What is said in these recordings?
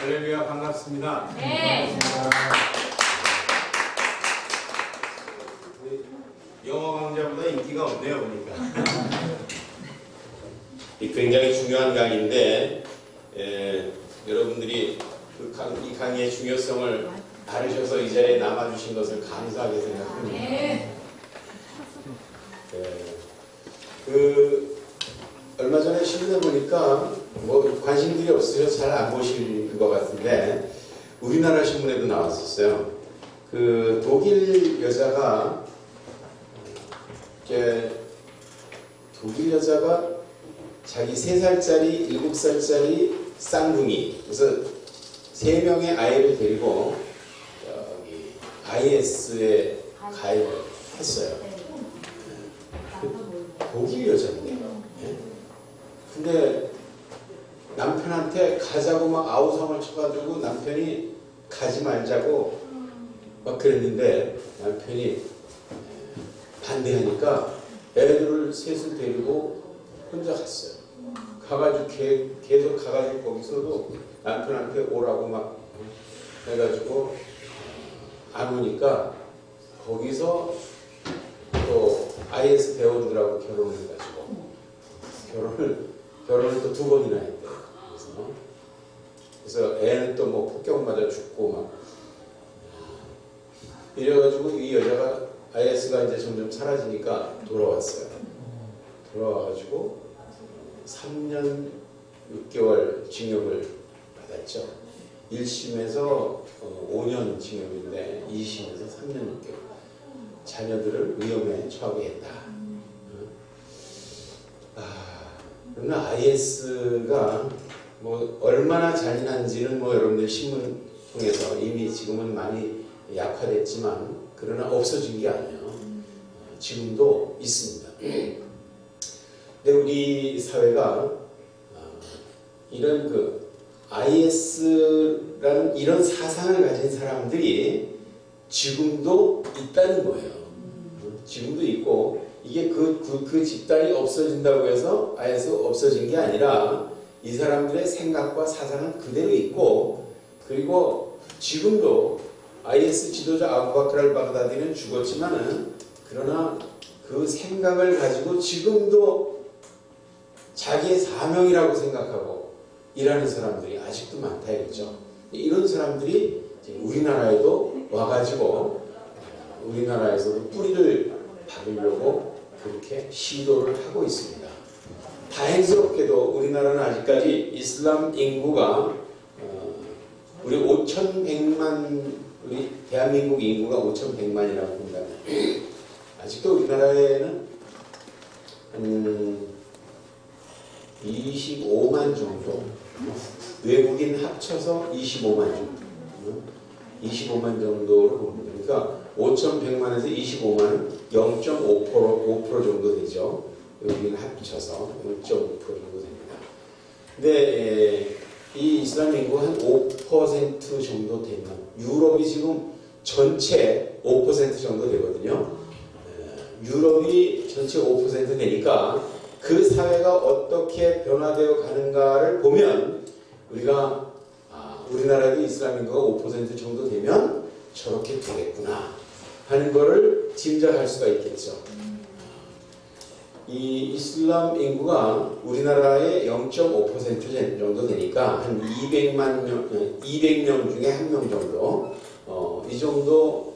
할렐루야, 반갑습니다. 네. 영어 강좌보다 인기가 없네요, 보니까. 굉장히 중요한 강의인데 여러분들이 이 강의의 중요성을 다루셔서 이 자리에 남아주신 것을 감사하게 생각합니다. 얼마 전에 신문에 보니까 뭐 관심들이 없으셔서 잘 안 보실 것 같은데 우리나라 신문에도 나왔었어요. 그 독일 여자가 자기 3살짜리, 7살짜리 쌍둥이, 그래서 3명의 아이를 데리고 IS에 가입을 했어요. 독일 여자인데요. 근데 남편한테 가자고 막 아우성을 쳐가지고 남편이 가지 말자고 막 그랬는데 남편이 반대하니까 애들을 셋을 데리고 혼자 갔어요. 가가지고 계속 가가지고 거기서도 남편한테 오라고 막 해가지고 안 오니까 거기서 또 IS 대원들하고 결혼을 해가지고 결혼을 또 2번이나 했대요. 그래서 애는 또 뭐 폭격 맞아 죽고 막 이래가지고 이 여자가 IS가 이제 점점 사라지니까 돌아왔어요. 돌아와가지고 3년 6개월 징역을 받았죠. 1심에서 5년 징역인데 2심에서 3년 6개월. 자녀들을 위험에 처하게 했다. 그러나 IS가 뭐 얼마나 잔인한지는 뭐 여러분들 신문 통해서 이미 지금은 많이 약화됐지만 그러나 없어진 게 아니에요. 지금도 있습니다. 근데 우리 사회가 이런 IS라는 이런 사상을 가진 사람들이 지금도 있다는 거예요. 지금도 있고 이게 그 집단이 없어진다고 해서 IS 없어진 게 아니라 이 사람들의 생각과 사상은 그대로 있고 그리고 지금도 IS 지도자 아부바크르 알바그다디는 죽었지만은 그러나 그 생각을 가지고 지금도 자기의 사명이라고 생각하고 일하는 사람들이 아직도 많다 이거죠. 이런 사람들이 우리나라에도 와가지고 우리나라에서도 뿌리를 박으려고 그렇게 시도를 하고 있습니다. 다행스럽게도 우리나라는 아직까지 이슬람 인구가 우리 5,100만 우리 대한민국 인구가 5,100만이라고 본다면 아직도 우리나라에는 한 25만 정도 외국인 합쳐서 25만 정도로 봅니다. 그러니까 5,100만에서 25만은 0.5% 정도 되죠. 외국인 합쳐서 0.5% 정도 됩니다. 근데 이 이슬람 인구가 한 5% 정도 되면 유럽이 지금 전체 5% 정도 되거든요. 유럽이 전체 5% 되니까 그 사회가 어떻게 변화되어 가는가를 보면 우리가 우리나라도 이슬람 인구가 5% 정도 되면 저렇게 되겠구나 하는 것을 짐작할 수가 있겠죠. 이 이슬람 인구가 우리나라의 0.5% 정도 되니까 한 200명 중에 1명 정도 이 정도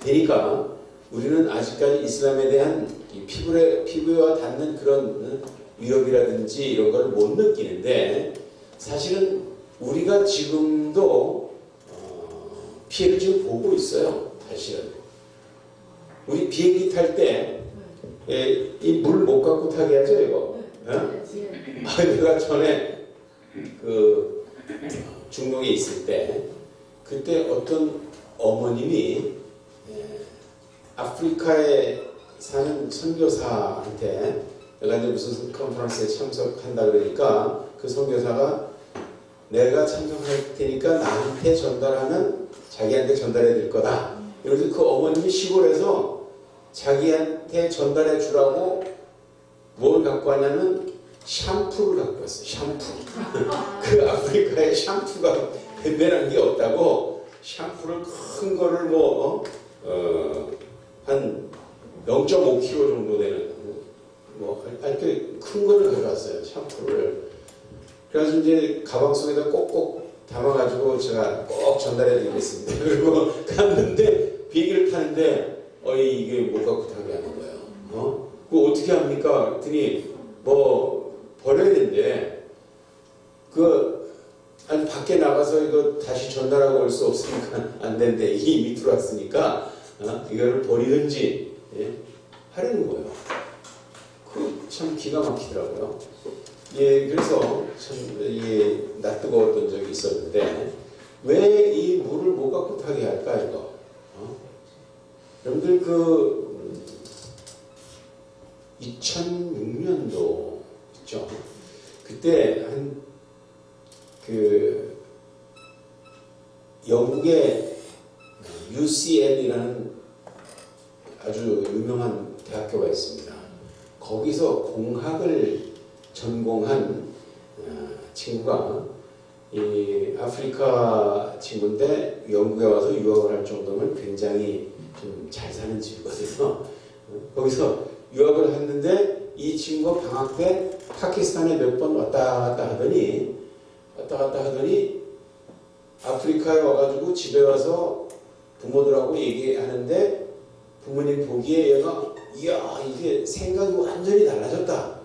되니까 우리는 아직까지 이슬람에 대한 피부와 닿는 그런 위협이라든지 이런 걸 못 느끼는데 사실은 우리가 지금도 피해를 지금 보고 있어요. 사실은 우리 비행기 탈 때 이 물 못 갖고 타게 하죠 이거. 내가 전에 그 중동에 있을 때 그때 어떤 어머님이 아프리카에 사는 선교사한테 내가 이제 무슨 컨퍼런스에 참석한다 그러니까 그 선교사가 내가 참석할 테니까 나한테 전달하면 자기한테 전달해 줄 거다. 그래서 그 어머님이 시골에서 자기한테 전달해 주라고 뭘 갖고 왔냐면 샴푸를 갖고 왔어요. 샴푸. 그 아프리카에 샴푸가 벤벤한 게 없다고 샴푸를 큰 거를 한 0.5kg 정도 되는 하여튼 큰 거를 가져왔어요. 샴푸를. 그래서 이제 가방 속에다 꼭꼭 담아가지고 제가 꼭 전달해 드리겠습니다. 그리고 갔는데 비행기를 타는데 이게 못 갖고 타게 하는 거예요. 그거 어떻게 합니까? 그랬더니 버려야 되는데 아니 밖에 나가서 이거 다시 전달하고 올 수 없으니까 안 된대. 이미 들어왔으니까 이거를 버리든지 하려는 거예요. 참 기가 막히더라고요. 그래서 참 낯뜨거웠던 적이 있었는데 왜 이 물을 못 갖고 타게 할까 이거? 여러분들 2006년도 있죠. 그때 영국의 UCL이라는 아주 유명한 대학교가 있습니다. 거기서 공학을 전공한 친구가 이 아프리카 친구인데 영국에 와서 유학을 할 정도면 굉장히 좀 잘 사는 집이거든요. 거기서 유학을 했는데 이 친구가 방학 때 파키스탄에 몇 번 왔다 갔다 하더니 아프리카에 와가지고 집에 와서 부모들하고 얘기하는데 부모님 보기에 얘가 이야 이게 생각이 완전히 달라졌다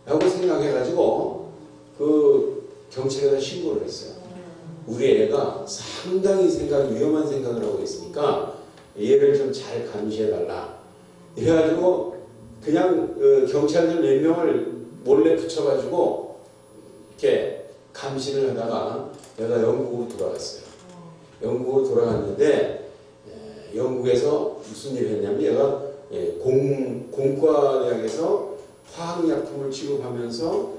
라고 생각해가지고 경찰에다 신고를 했어요. 우리 애가 상당히 위험한 생각을 하고 있으니까 얘를 좀 잘 감시해달라. 이래가지고 그냥 경찰들 몇 명을 몰래 붙여가지고 이렇게 감시를 하다가 얘가 영국으로 돌아갔어요. 영국으로 돌아갔는데 영국에서 무슨 일을 했냐면 얘가 공과대학에서 화학약품을 취급하면서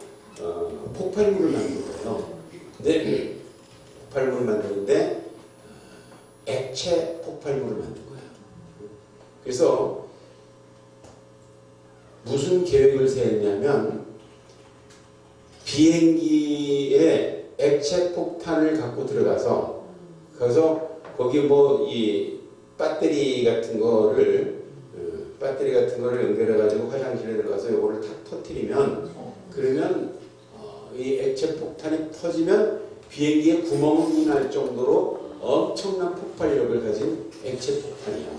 폭발물을 만든 거예요. 근데 폭발물을 만드는데 액체 폭발물을 만든 거예요. 그래서 무슨 계획을 세웠냐면 비행기에 액체 폭탄을 갖고 들어가서 거기 이 배터리 같은 거를 연결해 가지고 화장실에 들어가서 이거를 탁 터뜨리면 그러면 이 액체 폭탄이 터지면 비행기에 구멍이 날 정도로 엄청난 폭발력을 가진 액체 폭탄이에요.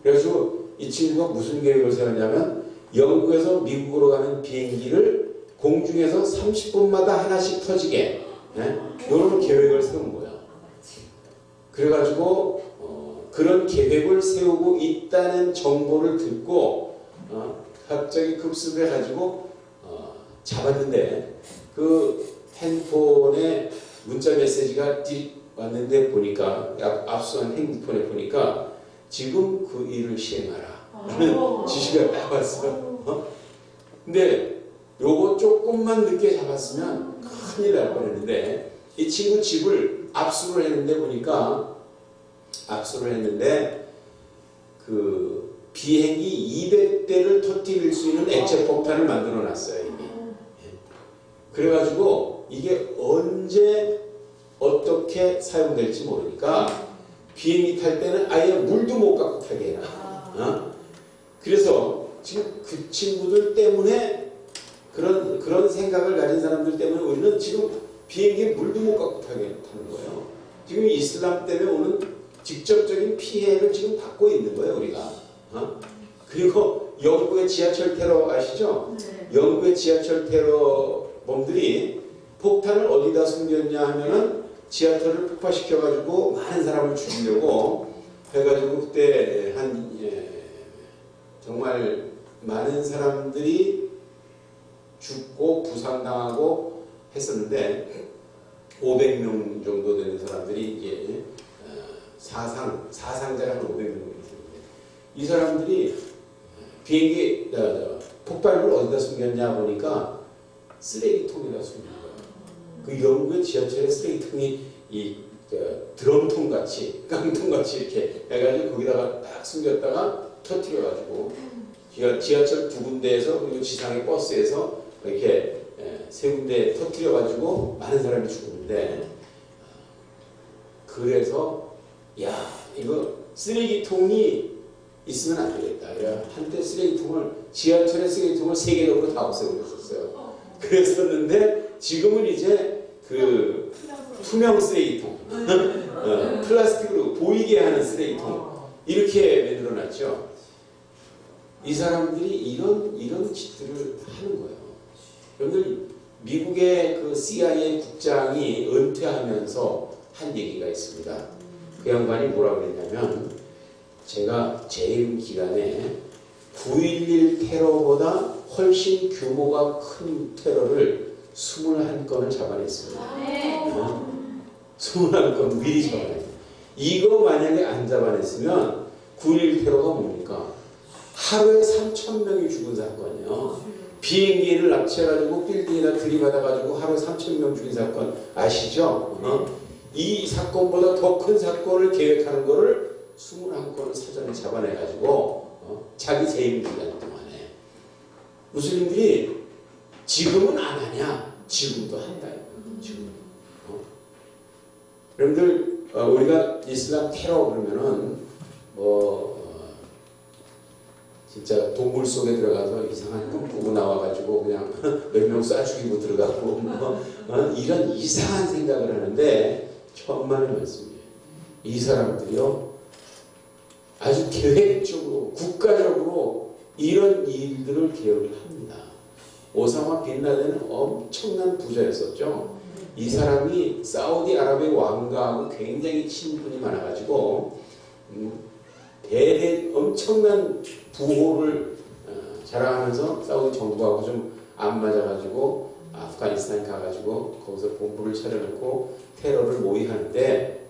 그래서 이 친구가 무슨 계획을 세웠냐면 영국에서 미국으로 가는 비행기를 공중에서 30분마다 하나씩 터지게 이런 계획을 세운 거예요. 그래가지고 그런 계획을 세우고 있다는 정보를 듣고 갑자기 급습을 해가지고 잡았는데 그 핸드폰에 문자 메시지가 왔는데 보니까 압수한 핸드폰에 보니까 지금 그 일을 시행하라 라는 지시가 딱 왔어요. 근데 요거 조금만 늦게 잡았으면 큰일 날 뻔했는데 이 친구 집을 압수를 했는데 그 비행기 200대를 터뜨릴 수 있는 액체 폭탄을 만들어 놨어요 이미. 그래가지고 이게 언제 어떻게 사용될지 모르니까 비행기 탈 때는 아예 물도 못 갖고 타게 해놔. 그래서 지금 그 친구들 때문에 그런 생각을 가진 사람들 때문에 우리는 지금 비행기에 물도 못 갖고 타게 타는 거예요. 지금 이슬람 때문에 오는 직접적인 피해를 지금 받고 있는 거예요 우리가. 그리고 영국의 지하철 테러 아시죠? 네. 영국의 지하철 테러범들이 폭탄을 어디다 숨겼냐 하면은 지하철을 폭파시켜가지고 많은 사람을 죽이려고 해가지고 그때 정말 많은 사람들이 죽고 부상당하고 했었는데 500명 정도 되는 사람들이 사상자가 한 500명 있었는데 이 사람들이 비행기 폭발물 어디다 숨겼냐 보니까 쓰레기통에다 숨긴 거예요. 그 영국의 지하철의 쓰레기통이 드럼통 같이 깡통 같이 이렇게 해가지고 거기다가 딱 숨겼다가 터뜨려가지고 지하철 두 군데에서 그리고 지상의 버스에서 이렇게 세 군데 터뜨려 가지고 많은 사람이 죽었는데, 그래서 야 이거 쓰레기통이 있으면 안 되겠다. 한때 쓰레기통을, 지하철의 쓰레기통을 세계적으로 다 없애버렸었어요. 그랬었는데 지금은 이제 그 투명 쓰레기통, 플라스틱으로 보이게 하는 쓰레기통 이렇게 만들어놨죠. 이 사람들이 이런 짓들을 하는 거예요. 여러분들, 미국의 그 CIA 국장이 은퇴하면서 한 얘기가 있습니다. 그 양반이 뭐라고 그랬냐면, 제가 재임 기간에 9.11 테러보다 훨씬 규모가 큰 테러를 21건을 잡아냈습니다. 21건 미리 잡아냈어요. 이거 만약에 안 잡아냈으면 9.11 테러가 뭡니까? 하루에 3,000명이 죽은 사건이요. 비행기를 납치해가지고 빌딩에다 들이받아가지고 하루에 3,000명 죽인 사건 아시죠? 이 사건보다 더 큰 사건을 계획하는 거를 21건을 사전에 잡아내가지고 자기 재임 기간 동안에. 무슬림들이 지금은 안 하냐? 지금도 한다. 지금. 여러분들, 우리가 이슬람 테러 그러면은 진짜 동굴 속에 들어가서 이상한 꿈 꾸고 나와가지고 그냥 몇 명 쏴 죽이고 들어가고 이런 이상한 생각을 하는데, 천만의 말씀이에요. 이 사람들이요, 아주 계획적으로 국가적으로 이런 일들을 계획을 합니다. 오사마 빈 라덴은 엄청난 부자였었죠. 이 사람이 사우디아라비아 왕가하고 굉장히 친분이 많아가지고 엄청난 부호를 자랑하면서 사우디 정부하고 좀 안 맞아가지고 아프가니스탄 가가지고 거기서 본부를 차려놓고 테러를 모의하는데,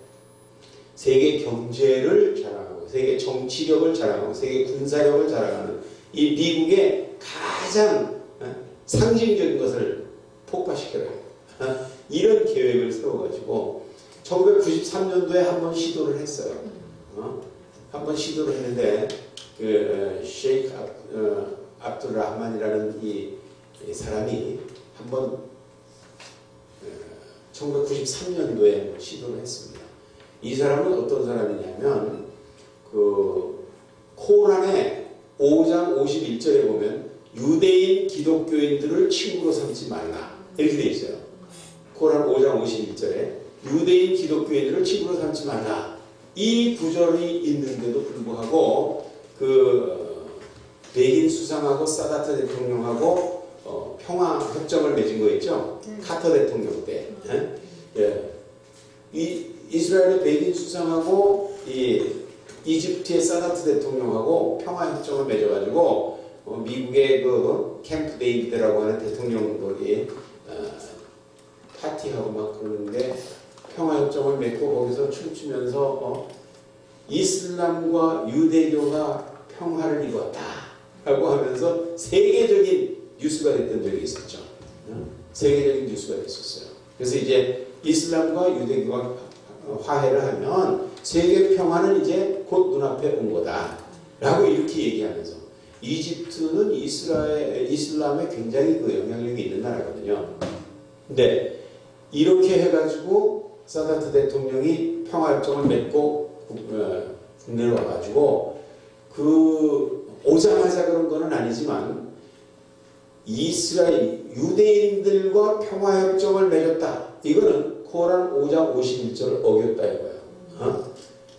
세계 경제를 자랑하고 세계 정치력을 자랑하고 세계 군사력을 자랑하는 이 미국의 가장 상징적인 것을 폭파시켜라, 이런 계획을 세워가지고 1993년도에 한번 시도를 했어요. 한번 시도를 했는데 그 셰이크 압둘라흐만이라는 이 사람이 한번 1993년도에 시도를 했습니다. 이 사람은 어떤 사람이냐면, 그 코란의 5장 51절에 보면 유대인 기독교인들을 친구로 삼지 말라 이렇게 돼 있어요. 코란 5장 51절에 유대인 기독교인들을 친구로 삼지 말라, 이 구절이 있는데도 불구하고 그 베긴 수상하고 사다트 대통령하고 평화 협정을 맺은 거 있죠? 카터 대통령 때. 이 이스라엘의 베긴 수상하고 이 이집트의 사다트 대통령하고 평화 협정을 맺어가지고 미국의 그 캠프 데이비드라고 하는 대통령들이 파티하고 막 그러는데, 평화 협정을 맺고 거기서 춤추면서 이슬람과 유대교가 평화를 이루었다라고 하면서 세계적인 뉴스가 됐던 적이 있었죠. 세계적인 뉴스가 됐었어요. 그래서 이제 이슬람과 유대교가 화해를 하면 세계 평화는 이제 곧 눈앞에 온 거다라고 이렇게 얘기하면서, 이집트는 이슬람에 굉장히 그 영향력이 있는 나라거든요. 근데 이렇게 해가지고 사다트 대통령이 평화협정을 맺고 국내로 와가지고 그 오자마자 그런 거는 아니지만 이스라엘 유대인들과 평화협정을 맺었다. 이거는 코란 5장 51절을 어겼다 이거예요.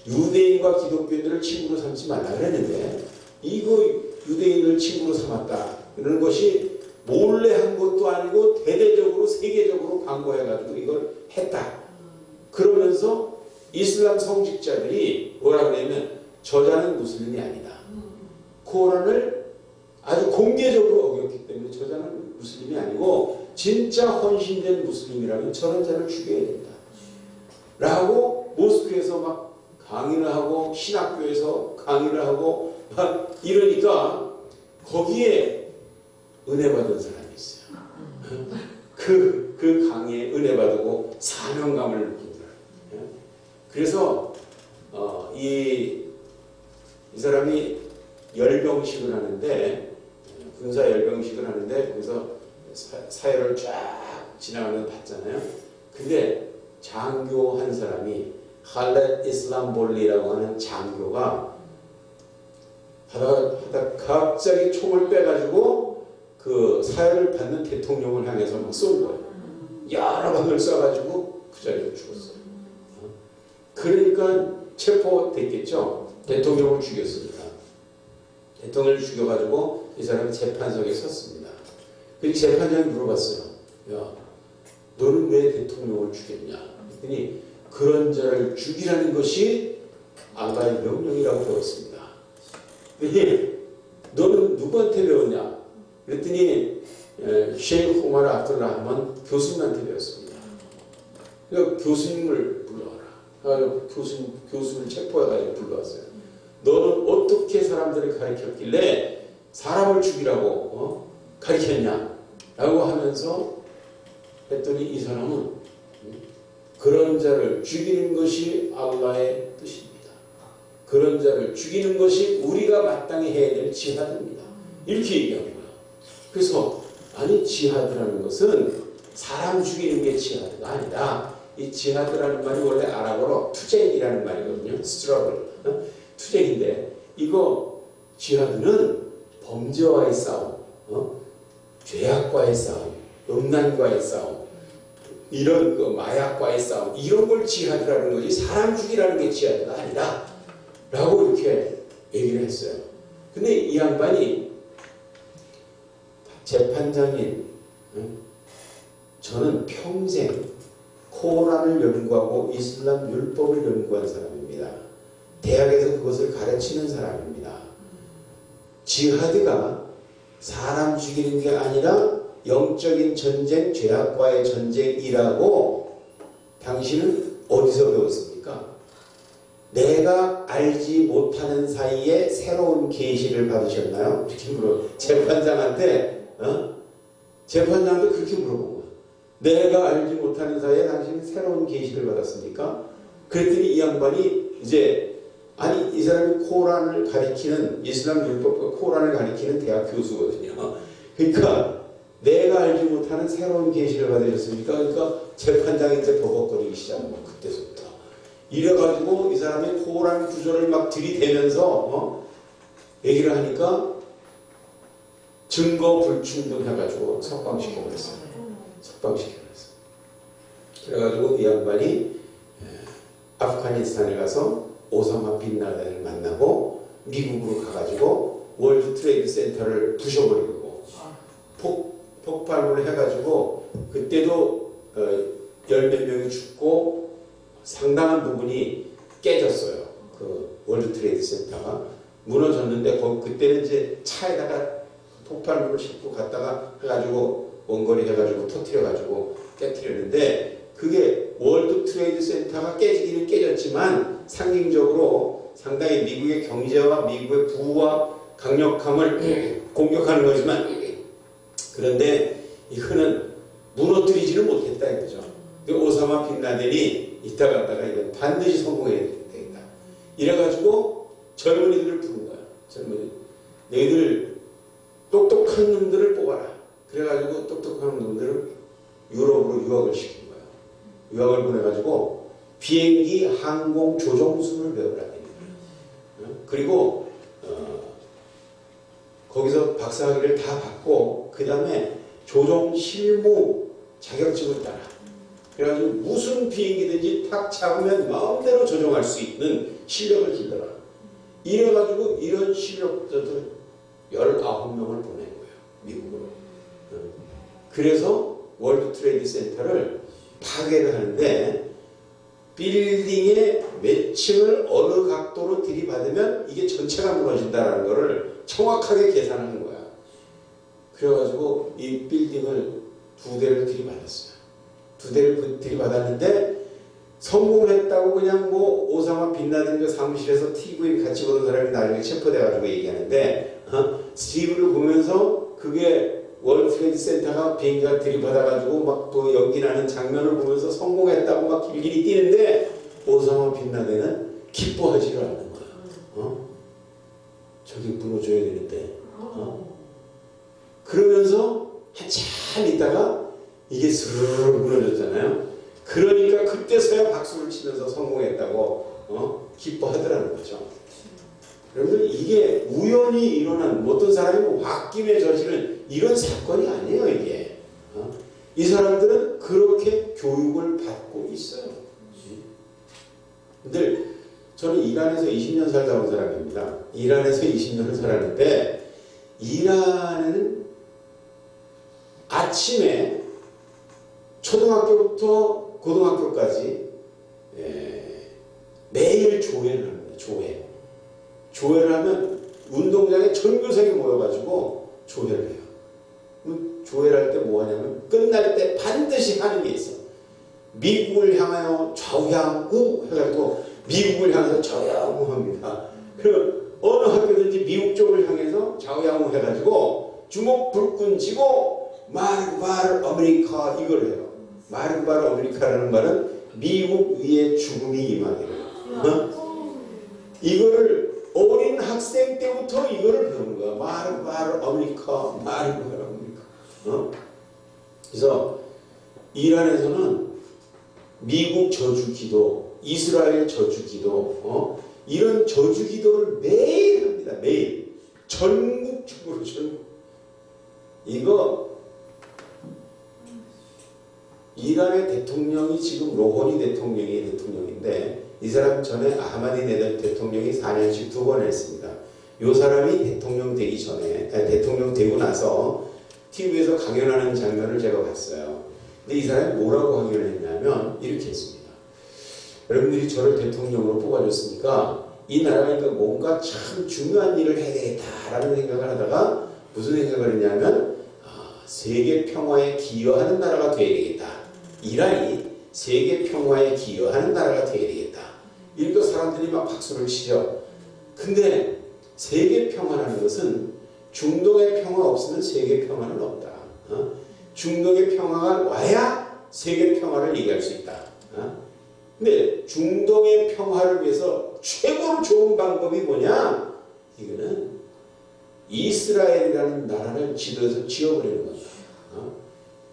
유대인과 기독교인들을 친구로 삼지 말라 그랬는데, 이거 유대인을 친구로 삼았다 이런 것이 몰래 한 것도 아니고 대대적으로 세계적으로 광고해가지고 이걸 했다. 그러면서 이슬람 성직자들이 뭐라 그러냐면, 저자는 무슬림이 아니다. 코란을 아주 공개적으로 어겼기 때문에 저자는 무슬림이 아니고 진짜 헌신된 무슬림이라면 저런 자를 죽여야 된다 라고 모스크에서 막 강의를 하고 신학교에서 강의를 하고 막 이러니까 거기에 은혜 받은 사람이 있어요. 그 강의에 은혜 받고 사명감을 느끼더라고요. 그래서 이 사람이 열병식을 하는데, 군사 열병식을 하는데 거기서 사회를 쫙 지나가면서 봤잖아요. 근데 장교 한 사람이 할렛 이슬람볼리라고 하는 장교가 하다 갑자기 총을 빼가지고 그 사회를 받는 대통령을 향해서 막 쏜 거예요. 여러 방을 쏴가지고 그 자리에 죽었어요. 그러니까 체포됐겠죠. 대통령을 죽였습니다. 대통령을 죽여가지고 이 사람이 재판석에 섰습니다. 그 재판장이 물어봤어요. 야, 너는 왜 대통령을 죽였냐? 그랬더니 그런 자를 죽이라는 것이 알라의 명령이라고 배웠습니다. 그랬더니 너는 누구한테 배웠냐? 그랬더니 셰이크 우마르 압둘라함은 교수님한테 배웠습니다. 그러니까 교수님을 불러와라. 교수를 체포해가지고 불러왔어요. 너는 어떻게 사람들을 가르쳤길래 사람을 죽이라고 가르쳤냐? 라고 하면서 했더니 이 사람은 그런 자를 죽이는 것이 알라의 뜻입니다. 그런 자를 죽이는 것이 우리가 마땅히 해야 될 지하드입니다. 이렇게 얘기한 거예요. 그래서 아니 지하드라는 것은 사람 죽이는 게 지하드가 아니라 이 지하드라는 말이 원래 아랍어로 투쟁이라는 말이거든요. 스트러글. 투쟁인데 이거 지하드는 범죄와의 싸움, 죄악과의 싸움, 음란과의 싸움, 이런 마약과의 싸움, 이런 걸 지하드라는 거지 사람 죽이라는 게 지하드가 아니라 라고 이렇게 얘기를 했어요. 근데 이 양반이 재판장인 저는 평생 코란을 연구하고 이슬람 율법을 연구한 사람입니다. 대학에서 그것을 가르치는 사람입니다. 지하드가 사람 죽이는 게 아니라 영적인 전쟁, 죄악과의 전쟁이라고 당신은 어디서 배웠습니까? 내가 알지 못하는 사이에 새로운 계시를 받으셨나요? 이렇게 재판장한테 재판장도 그렇게 물어본 거야. 내가 알지 못하는 사이에 당신이 새로운 계시를 받았습니까? 그랬더니 이 양반이 이제 아니 이 사람이 코란을 가리키는 이슬람 율법과 코란을 가리키는 대학 교수거든요. 그러니까 내가 알지 못하는 새로운 계시를 받으셨습니까? 그러니까 재판장이 이제 버벅거리기 시작한 거야. 그때부터. 이래가지고 이 사람이 코란 구절을 막 들이대면서 얘기를 하니까 증거 불충분해가지고 석방시켜버렸어요. 석방시켜버렸어요. 그래가지고 이 양반이 아프가니스탄에 가서 오사마 빈 라덴을 만나고 미국으로 가가지고 월드 트레이드 센터를 부셔버리고 폭발을 해가지고 그때도 열 몇 명이 죽고 상당한 부분이 깨졌어요. 그 월드 트레이드 센터가 무너졌는데 그때는 이제 차에다가 폭발물을 싣고 갔다가 해가지고 원거리 해가지고 터뜨려가지고 깨뜨렸는데 그게 월드 트레이드 센터가 깨지기는 깨졌지만 상징적으로 상당히 미국의 경제와 미국의 부와 강력함을 공격하는 거지만 그런데 이거는 무너뜨리지는 못했다 이거죠. 오사마 빈 라덴이 이따 갔다가 이건 반드시 성공해야 되겠다. 이래가지고 젊은이들을 부른 거야. 젊은이. 너희들 똑똑한 놈들을 뽑아라. 그래가지고 똑똑한 놈들을 유럽으로 유학을 시킨 거예요. 유학을 보내가지고 비행기 항공 조종술을 배우라. 그리고 거기서 박사학위를 다 받고 그 다음에 조종 실무 자격증을 따라. 그래가지고 무슨 비행기든지 탁 잡으면 마음대로 조종할 수 있는 실력을 길러라. 이래가지고 이런 실력자들 19명을 보낸 거예요. 미국으로. 그래서 월드 트레이드 센터를 파괴를 하는데 빌딩의 몇 층을 어느 각도로 들이받으면 이게 전체가 무너진다는 것을 정확하게 계산하는 거야. 그래가지고 이 빌딩을 2대를 들이받았어요. 2대를 들이받았는데 성공했다고 그냥 뭐 오사마 빈 라덴 그 사무실에서 TV 같이 보던 사람이 나중에 체포돼가지고 얘기하는데 TV를 보면서 그게 월드 트레이드 센터가 비행기가 들이받아가지고 막 또 연기나는 장면을 보면서 성공했다고 막 길길이 뛰는데 오사마 빈 라덴은 기뻐하지를 않는 거야. 저기 무너져야 되는데. 그러면서 한참 한참 있다가 이게 스르르 무너졌잖아요. 그러니까 그때서야 박수를 치면서 성공했다고 기뻐하더라는 거죠. 여러분 이게 우연히 일어난 어떤 사람이 홧김에 저지른 이런 사건이 아니에요. 이게 이 사람들은 그렇게 교육을 받고 있어요. 근데 저는 이란에서 20년 살다 온 사람입니다. 이란에서 20년을 살았는데 이란은 아침에 초등학교부터 고등학교까지 매일 조회를 합니다. 조회를 하면 운동장에 전교생이 모여가지고 조회를 해요. 조회를 할 때 뭐 하냐면 끝날 때 반드시 하는 게 있어. 미국을 향하여 좌우향우 해가지고 미국을 향해서 좌우향우 합니다. 그럼 어느 학교든지 미국 쪽을 향해서 좌우향우 해가지고 주먹 불끈 쥐고 마르바르 아메리카 이걸 해요. 마르바르 아메리카라는 말은 미국 위에 죽음이 임하기를. 이거를 어린 학생 때부터 이거를 배우는 거야. 마르바르 아메리카, 마르바르 아메리카. 그래서 이란에서는 미국 저주기도, 이스라엘 저주기도, 이런 저주기도를 매일 합니다. 매일. 전국적으로 이거 이란의 대통령이 지금 로하니 대통령인데 이 사람 전에 아하마디네자드 대통령이 4년씩 2번 했습니다. 이 사람이 대통령 되기 전에 대통령 되고 나서 TV에서 강연하는 장면을 제가 봤어요. 근데 이 사람이 뭐라고 강연을 했냐면 이렇게 했습니다. 여러분들이 저를 대통령으로 뽑아줬으니까 이 나라가 뭔가 참 중요한 일을 해야 되겠다라는 생각을 하다가 무슨 생각을 했냐면 세계 평화에 기여하는 나라가 되어야 되겠다. 이란이 세계 평화에 기여하는 나라가 되어야 되겠다. 이러니까 사람들이 막 박수를 치죠. 근데 세계 평화라는 것은 중동의 평화 없으면 세계 평화는 없다. 중동의 평화가 와야 세계 평화를 얘기할 수 있다. 근데 중동의 평화를 위해서 최고로 좋은 방법이 뭐냐? 이거는 이스라엘이라는 나라를 지도해서 지어버리는 거다.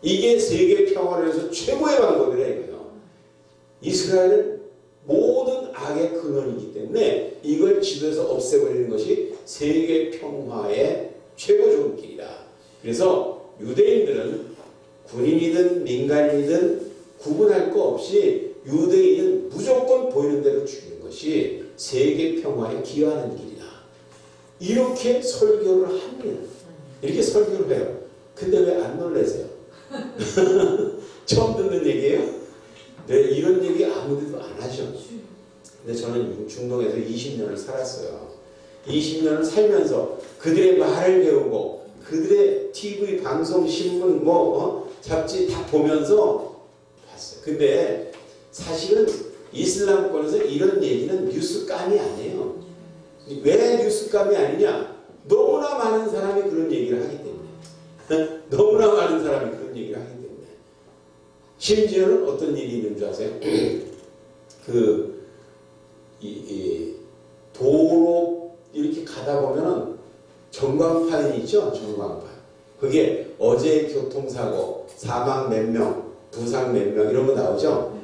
이게 세계 평화를 위해서 최고의 방법이라 이거예요. 이스라엘은 모든 악의 근원이기 때문에 이걸 지도해서 없애버리는 것이 세계 평화의 최고 좋은 길이다. 그래서 유대인들은 군인이든 민간인이든 구분할 거 없이 유대인은 무조건 보이는 대로 죽이는 것이 세계 평화에 기여하는 길이다. 이렇게 설교를 합니다. 이렇게 설교를 해요. 근데 왜 안 놀라세요? 처음 듣는 얘기예요? 네, 이런 얘기 아무데도 안 하죠. 근데 저는 중동에서 20년을 살았어요. 20년을 살면서 그들의 말을 배우고 그들의 TV, 방송, 신문, 잡지 다 보면서 봤어요. 근데 사실은 이슬람권에서 이런 얘기는 뉴스감이 아니에요. 왜 뉴스감이 아니냐? 너무나 많은 사람이 그런 얘기를 하기 때문에. 너무나 많은 사람이 그런 얘기를 하기 때문에. 심지어는 어떤 일이 있는 줄 아세요? 도로 이렇게 가다 보면은 전광판이 있죠? 전광판. 그게 어제 교통사고, 사망 몇 명, 부상 몇 명 이런 거 나오죠?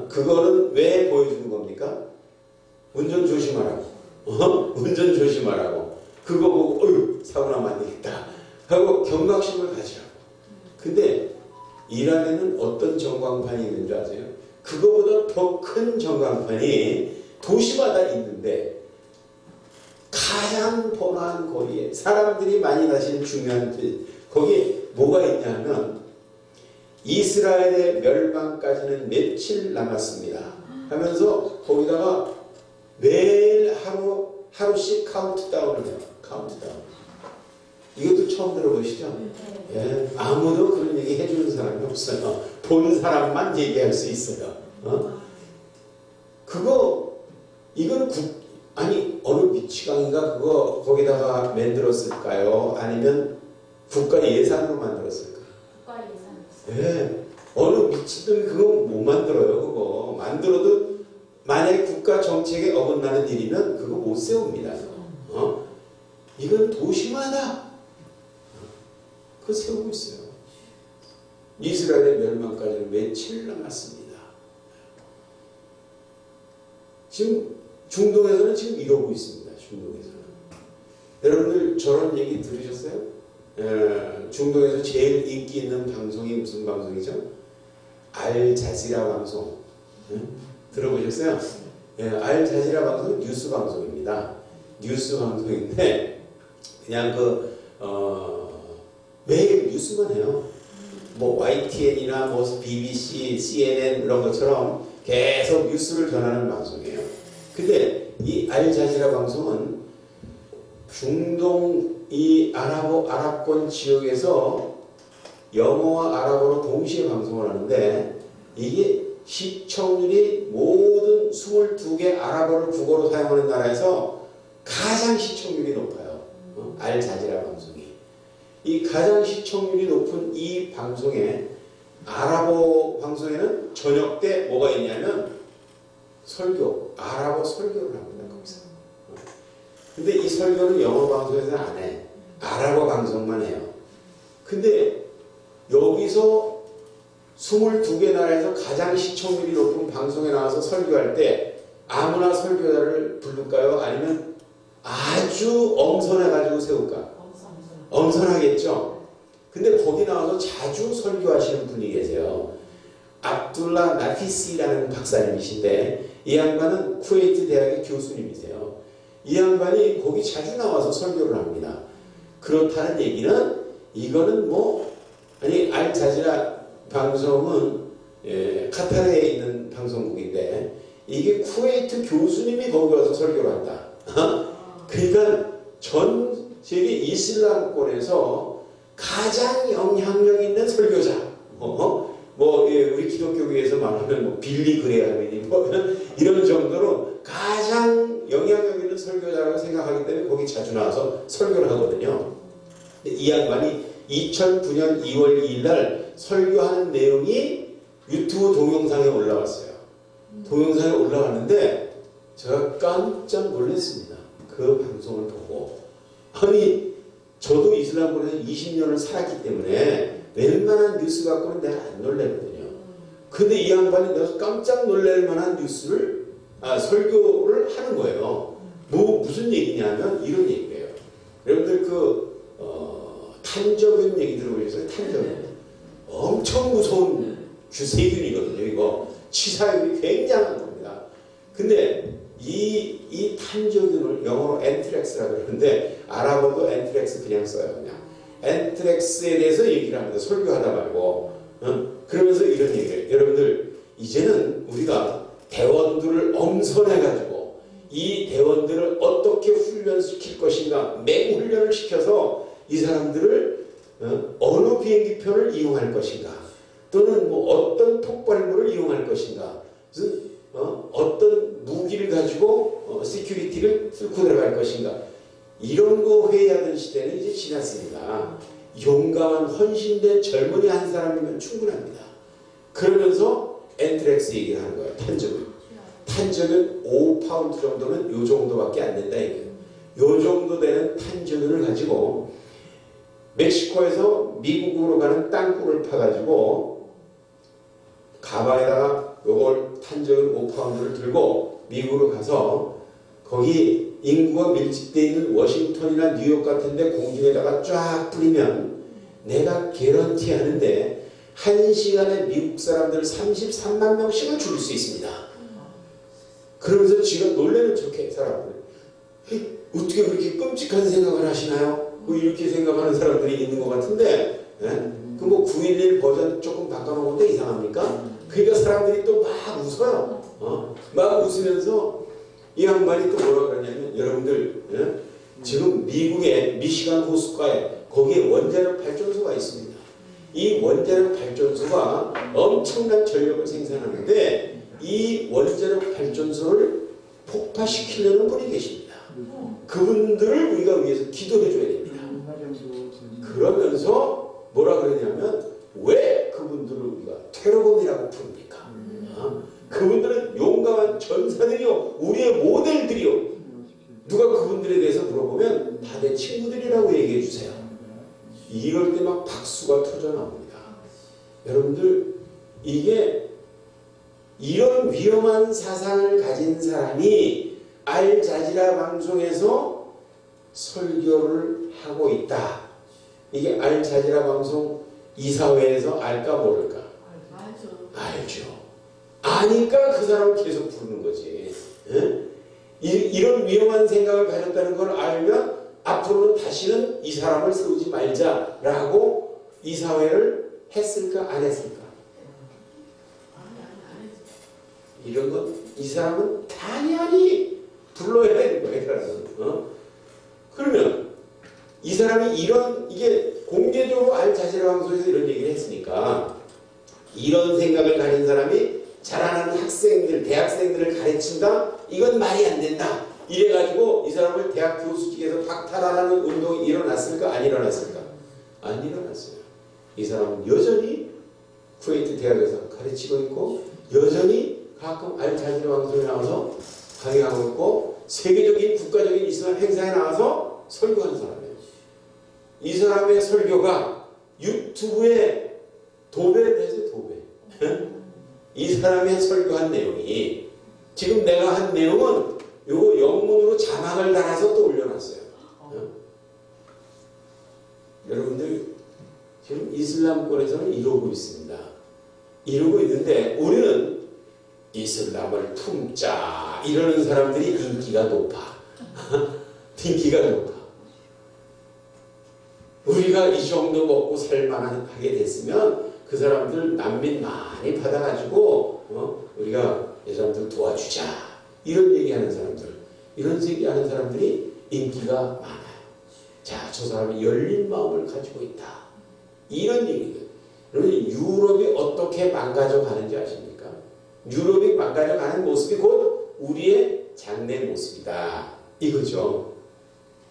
그거는 왜 보여주는 겁니까? 운전 조심하라고. 운전 조심하라고. 그거 보고 어휴 사고 나면 안 되겠다 하고 경각심을 가지라고. 근데 이란에는 어떤 전광판이 있는 줄 아세요? 그거보다 더 큰 전광판이 도시마다 있는데 가장 번화한 거리에 사람들이 많이 다니는 중요한 길, 거기에 뭐가 있냐면 이스라엘의 멸망까지는 며칠 남았습니다 하면서 거기다가 매일 하루씩 카운트다운을 해요. 카운트다운. 이것도 처음 들어보시죠? 예, 아무도 그런 얘기 해주는 사람이 없어요. 본 사람만 얘기할 수 있어요. 이건 어느 미치광인가 그거 거기다가 만들었을까요? 아니면 국가 예산으로 만들었을까요? 국가 예산. 예, 어느 미치든 그거 못 만들어요. 그거 만들어도 만약에 국가 정책에 어긋나는 일이면 그거 못 세웁니다. 이건 도시마다 그거 세우고 있어요. 이스라엘의 멸망까지는 며칠 남았습니다. 지금 중동에서는 지금 이러고 있습니다. 중동에서는. 여러분들 저런 얘기 들으셨어요? 중동에서 제일 인기 있는 방송이 무슨 방송이죠? 알자지라 방송. 들어보셨어요? 알자지라 방송은 뉴스 방송입니다. 뉴스 방송인데 그냥 매일 뉴스만 해요. 뭐 YTN이나 뭐 BBC, CNN 이런 것처럼 계속 뉴스를 전하는 방송이에요. 근데 이 알자지라 방송은 중동 이 아랍권 지역에서 영어와 아랍어로 동시에 방송을 하는데 이게 시청률이 모든 22개 아랍어를 국어로 사용하는 나라에서 가장 시청률이 높아요. 알자지라 방송이. 이 가장 시청률이 높은 이 방송에 아랍어 방송에는 저녁 때 뭐가 있냐면 설교, 아랍어 설교를 합니다. 거기서. 근데 이 설교는 영어 방송에서는 안 해. 아랍어 방송만 해요. 근데 여기서 22개 나라에서 가장 시청률이 높은 방송에 나와서 설교할 때 아무나 설교자를 부를까요? 아니면 아주 엄선해가지고 세울까? 엄선하겠죠? 근데 거기 나와서 자주 설교하시는 분이 계세요. 압둘라 나피시라는 박사님이신데 이 양반은 쿠웨이트 대학의 교수님이세요. 이 양반이 거기 자주 나와서 설교를 합니다. 그렇다는 얘기는 이거는 알자지라 방송은 카타르에 있는 방송국인데 이게 쿠웨이트 교수님이 거기 와서 설교를 한다. 그러니까 전 세계 이슬람권에서 가장 영향력 있는 설교자. 우리 기독교계에서 말하면 빌리 그레함이니 이런 정도로 가장 영향력 있는 설교자라고 생각하기 때문에 거기 자주 나와서 설교를 하거든요. 이 양반이 2009년 2월 2일 날 설교하는 내용이 유튜브 동영상에 올라왔어요. 동영상에 올라왔는데 제가 깜짝 놀랐습니다. 그 방송을 보고. 아니 저도 이슬람권에서 20년을 살았기 때문에 웬만한 뉴스 갖고는 내가 안 놀래거든요. 근데 이 양반이 내가 깜짝 놀랄 만한 뉴스를 설교를 하는 거예요. 무슨 얘기냐면 이런 얘기예요. 여러분들 탄저균 얘기 들어보셨어요? 탄저균. 엄청 무서운 세균이거든요. 이거 치사율이 굉장한 겁니다. 근데 이 탄저균을 영어로 엔트렉스라고 그러는데 아랍어도 엔트렉스 그냥 써요. 그냥 엔트렉스에 대해서 얘기를 합니다. 설교하다 말고. 그러면서 이런 얘기를 여러분들 이제는 우리가 대원들을 엄선해가지고 이 대원들을 어떻게 훈련시킬 것인가 맹훈련을 시켜서 이 사람들을 어느 비행기편을 이용할 것인가 또는 어떤 폭발물을 이용할 것인가 어떤 무기를 가지고 시큐리티를 뚫고 들어갈 것인가 이런 거 회의하던 시대는 이제 지났습니다. 용감한 헌신된 젊은이 한 사람이면 충분합니다. 그러면서 엔트렉스 얘기를 하는 거예요. 탄저균 5파운드 정도면 요 정도밖에 안 된다 이거예요. 요 정도 되는 탄저균을 가지고 멕시코에서 미국으로 가는 땅굴을 파가지고 가방에다가 요걸 탄저균 5파운드를 들고 미국으로 가서 거기 인구가 밀집되어 있는 워싱턴이나 뉴욕 같은데 공중에다가 쫙 뿌리면 내가 개런티 하는데 1시간에 미국 사람들 33만 명씩을 죽일 수 있습니다. 그러면서 지가 놀래는 척해 사람들. 어떻게 그렇게 끔찍한 생각을 하시나요? 이렇게 생각하는 사람들이 있는 것 같은데 그 911 버전 조금 바꿔놓은 것도 이상합니까? 그러니까 사람들이 또 막 웃어요. 막 웃으면서 이 양반이 또 뭐라 그러냐면 여러분들 지금 미국의 미시간 호수가에 거기에 원자력 발전소가 있습니다. 이 원자력 발전소가 엄청난 전력을 생산하는데 이 원자력 발전소를 폭파시키려는 분이 계십니다. 그분들을 우리가 위해서 기도해 줘야 됩니다. 그러면서 뭐라 그러냐면 왜 그분들을 우리가 테러범이라고 부릅니까? 그분들은 용감한 전사들이요 우리의 모델들이요 누가 그분들에 대해서 물어보면 다 내 친구들이라고 얘기해 주세요. 이럴 때 막 박수가 터져 나옵니다. 여러분들 이게 이런 위험한 사상을 가진 사람이 알자지라 방송에서 설교를 하고 있다. 이게 알자지라 방송 이사회에서 알까 모를까? 알죠. 아니까 그 사람을 계속 부르는 거지. 응? 이런 위험한 생각을 가졌다는 걸 알면 앞으로는 다시는 이 사람을 세우지 말자라고 이사회를 했을까 안 했을까? 이런 건 이 사람은 당연히 불러야 되는 거예요. 그러면 이 사람이 이게 공개적으로 알자지라 방송에서 이런 얘기를 했으니까 이런 생각을 가진 사람이 자라나는 학생들, 대학생들을 가르친다? 이건 말이 안 된다. 이래가지고 이 사람을 대학 교수직에서 박탈하라는 운동이 일어났을까? 안 일어났을까? 안 일어났어요. 이 사람은 여전히 쿠웨이트 대학에서 가르치고 있고 여전히 가끔 알자지라 방송에 나와서 강의하고 있고 세계적인 국가적인 이슬람 행사에 나와서 설교하는 사람이에요. 이 사람의 설교가 유튜브에 도배돼서 도배. 이 사람의 설교한 내용이 지금 내가 한 내용은 요거 영문으로 자막을 달아서 또 올려놨어요. 여러분들 지금 이슬람권에서는 이러고 있습니다. 이러고 있는데 우리는 이슬람을 품자 이러는 사람들이 인기가 높아. 인기가 높아. 우리가 이 정도 먹고 살만하게 됐으면 그 사람들 난민 많이 받아가지고 우리가 이 사람들 도와주자 이런 얘기하는 사람들, 이런 얘기하는 사람들이 인기가 많아요. 자, 저 사람이 열린 마음을 가지고 있다 이런 얘기들. 그러면 유럽이 어떻게 망가져 가는지 아십니까? 유럽이 망가져 가는 모습이 곧 우리의 장래 모습이다 이거죠.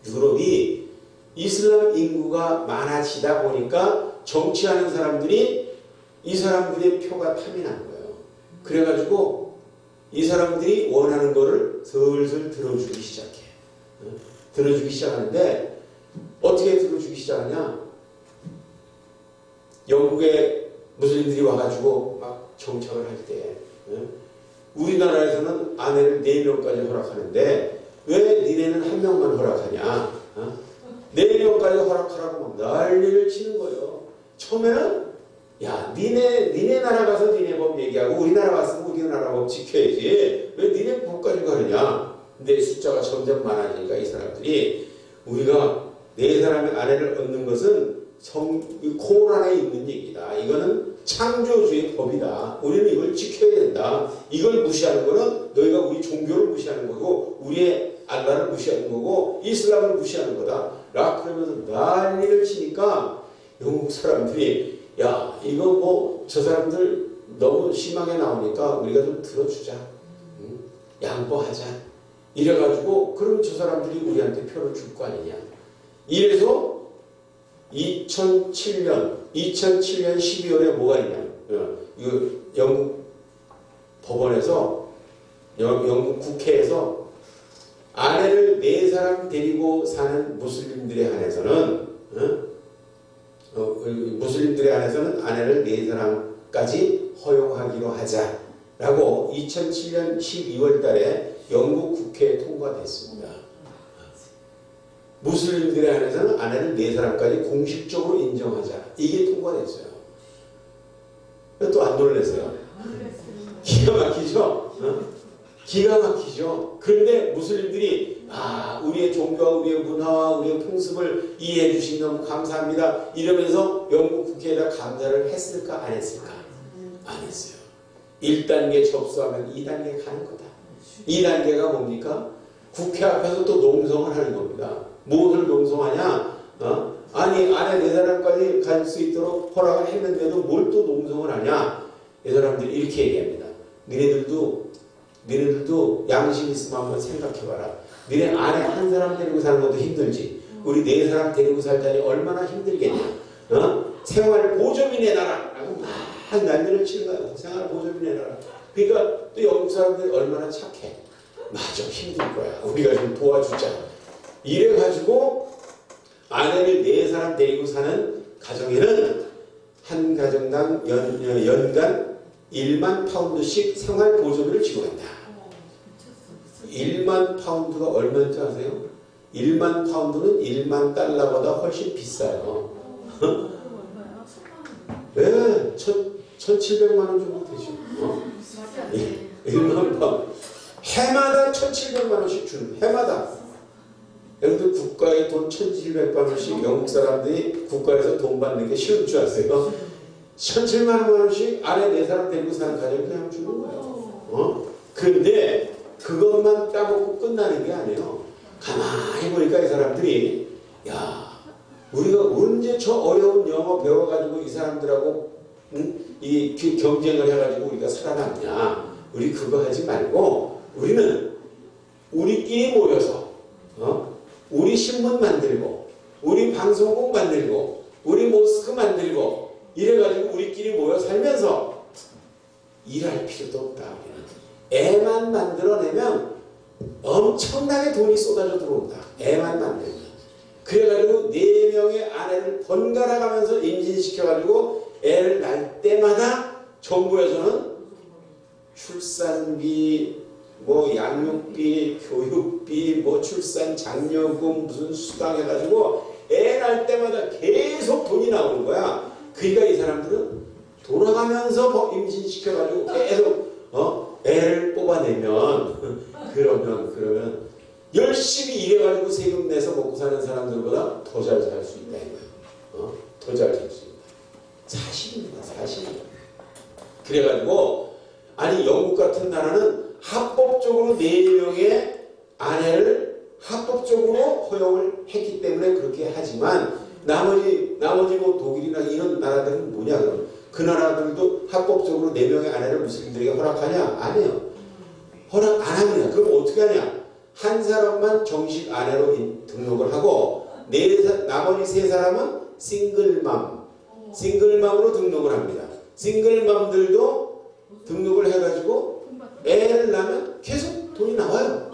유럽이 이슬람 인구가 많아지다 보니까 정치하는 사람들이 이 사람들의 표가 탐이 난 거예요. 그래가지고 이 사람들이 원하는 거를 슬슬 들어주기 시작해. 들어주기 시작하는데 어떻게 들어주기 시작하냐? 영국에 무슬림들이 와가지고 막 정착을 할 때 우리나라에서는 아내를 4명까지 허락하는데 왜 니네는 1명만 허락하냐? 4명까지 허락하라고 막 난리를 치는 거예요. 처음에는 야 니네 나라 가서 니네 법 얘기하고 우리나라 갔으면 우리나라 법 지켜야지 왜 니네 법 가지고 하느냐. 근데 숫자가 점점 많아지니까 이 사람들이 우리가 4사람의 아내를 얻는 것은 코란에 있는 얘기다. 이거는 창조주의 법이다. 우리는 이걸 지켜야 된다. 이걸 무시하는 거는 너희가 우리 종교를 무시하는 거고 우리의 알라를 무시하는 거고 이슬람을 무시하는 거다. 라 그러면서 난리를 치니까 영국 사람들이 야 이거 뭐 저 사람들 너무 심하게 나오니까 우리가 좀 들어주자. 양보하자. 이래가지고 그럼 저 사람들이 우리한테 표를 줄 거 아니냐. 이래서 2007년 12월에 뭐가 있냐면 이거 영국 법원에서 영국 국회에서 아내를 4사람 데리고 사는 무슬림들에 한해서는 무슬림들에 한해서는 아내를 4사람까지 허용하기로 하자라고 2007년 12월 달에 영국 국회에 통과됐습니다. 무슬림들에 한해서는 아내를 4사람까지 공식적으로 인정하자. 이게 통과됐어요. 또 안 놀라세요? 기가 막히죠? 기가 막히죠? 그런데 무슬림들이 우리의 종교와 우리의 문화와 우리의 풍습을 이해해 주신 너무 감사합니다. 이러면서 영국 국회에다 감사를 했을까 안 했을까? 안 했어요. 1단계 접수하면 2단계 가는 거다. 2단계가 뭡니까? 국회 앞에서 또 농성을 하는 겁니다. 무엇을 농성하냐? 아니 아내 4사람까지 갈 수 있도록 허락을 했는데도 뭘 또 농성을 하냐? 이 사람들이 이렇게 얘기합니다. 너네들도 양심 있으면 한번 생각해봐라. 너네 아내 한 사람 데리고 사는 것도 힘들지. 우리 4사람 데리고 살자니 얼마나 힘들겠냐. 생활 보조비 내놔라 라고 막 난리를 치는 거야. 생활 보조비 내놔라. 그러니까 또 영국 사람들이 얼마나 착해. 맞아, 힘들 거야. 우리가 좀 도와주자. 이래가지고 아내를 4사람 데리고 사는 가정에는 한 가정당 연간 1만 파운드씩 생활 보조비를 지급한다. 1만 파운드가 얼마인지 아세요? 1만 파운드는 1만 달러보다 훨씬 비싸요. 네, 1,700만 원 정도 되죠. 1만 파운드. 해마다 1,700만 원씩 주는, 해마다. 여러분들 국가에 돈 1,700만 원씩 영국 사람들이 국가에서 돈 받는 게 쉬운 줄 아세요? 1,700만 원씩 아내 4사람 데리고 사는 가정이 그냥 주는 거예요. 그런데 그것만 따먹고 끝나는 게 아니에요. 가만히 보니까 이 사람들이, 야, 우리가 언제 저 어려운 영어 배워가지고 이 사람들하고 이 경쟁을 해가지고 우리가 살아남냐. 우리 그거 하지 말고 우리는 우리끼리 모여서 우리 신문 만들고 우리 방송국 만들고 우리 모스크 만들고 이래가지고 우리끼리 모여 살면서 일할 필요도 없다. 애만 만들어내면 엄청나게 돈이 쏟아져 들어온다. 애만 만들면. 그래가지고 4명의 아내를 번갈아 가면서 임신시켜가지고 애를 낳을 때마다 정부에서는 출산비, 뭐 양육비, 교육비, 뭐 출산 장려금 무슨 수당 해가지고 애 낳을 때마다 계속 돈이 나오는 거야. 그러니까 이 사람들은 돌아가면서 임신시켜가지고 계속 애를 뽑아내면 그러면 열심히 일해가지고 세금 내서 먹고 사는 사람들보다 더 잘 살 수 있다 이거예요. 더 잘 살 수 있다. 사실입니다. 사실입니다. 그래가지고 아니 영국 같은 나라는 합법적으로 4명의 아내를 합법적으로 허용을 했기 때문에 그렇게 하지만 나머지 뭐 독일이나 이런 나라들은 뭐냐 그럼 그 나라들도 합법적으로 4명의 아내를 무슬림들에게 허락하냐? 아니에요. 허락 안 합니다. 그럼 어떻게 하냐? 한 사람만 정식 아내로 등록을 하고 나머지 3사람은 싱글맘으로 등록을 합니다. 싱글맘들도 등록을 해가지고 애를 낳으면 계속 돈이 나와요.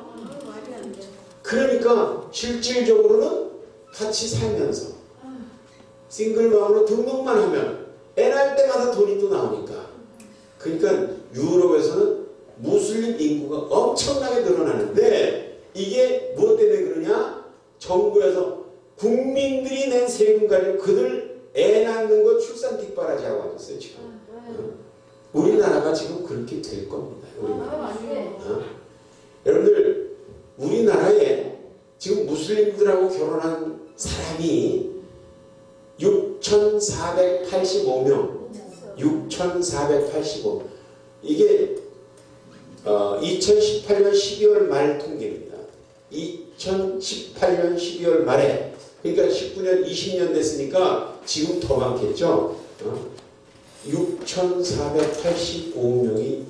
그러니까 실질적으로는 같이 살면서 싱글맘으로 등록만 하면 애 낳을 때마다 돈이 또 나오니까. 그러니까 유럽에서는 무슬림 인구가 엄청나게 늘어나는데 이게 무엇 때문에 그러냐? 정부에서 국민들이 낸 세금 가지고 그들 애 낳는 거 출산 뒷바라지하고 앉았어요 지금. 우리나라가 지금 그렇게 될 겁니다. 여러분들 우리나라에 지금 무슬림들하고 결혼한 사람이 6,485명. 6,485. 이게 2018년 12월 말 통계입니다. 2018년 12월 말에 그러니까 19년 20년 됐으니까 지금 더 많겠죠. 6,485명이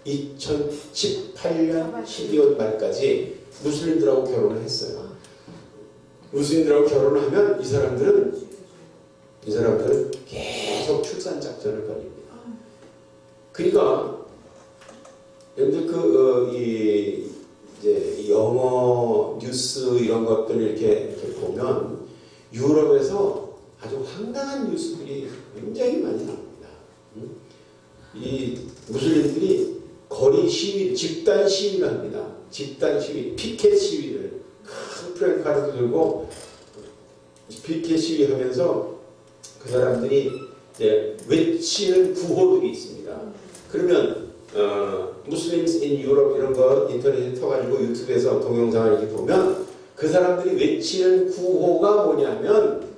2018년 12월 말까지 무슬림들하고 결혼을 했어요. 무슬림들하고 결혼을 하면 이 사람들은 계속 출산 작전을 벌입니다. 그러니까 여러분들 이제 영어 뉴스 이런 것들을 이렇게 보면 유럽에서 아주 황당한 뉴스들이 굉장히 많이 나옵니다. 이 무슬림들이 거리 시위, 집단 시위를 합니다. 집단 시위, 피켓 시위를 큰 프랭카드도 들고 피켓 시위하면서 그 사람들이 이제 외치는 구호들이 있습니다. 그러면 무슬림스 인 유럽 이런 거 인터넷에 터가지고 유튜브에서 동영상을 이렇게 보면 그 사람들이 외치는 구호가 뭐냐면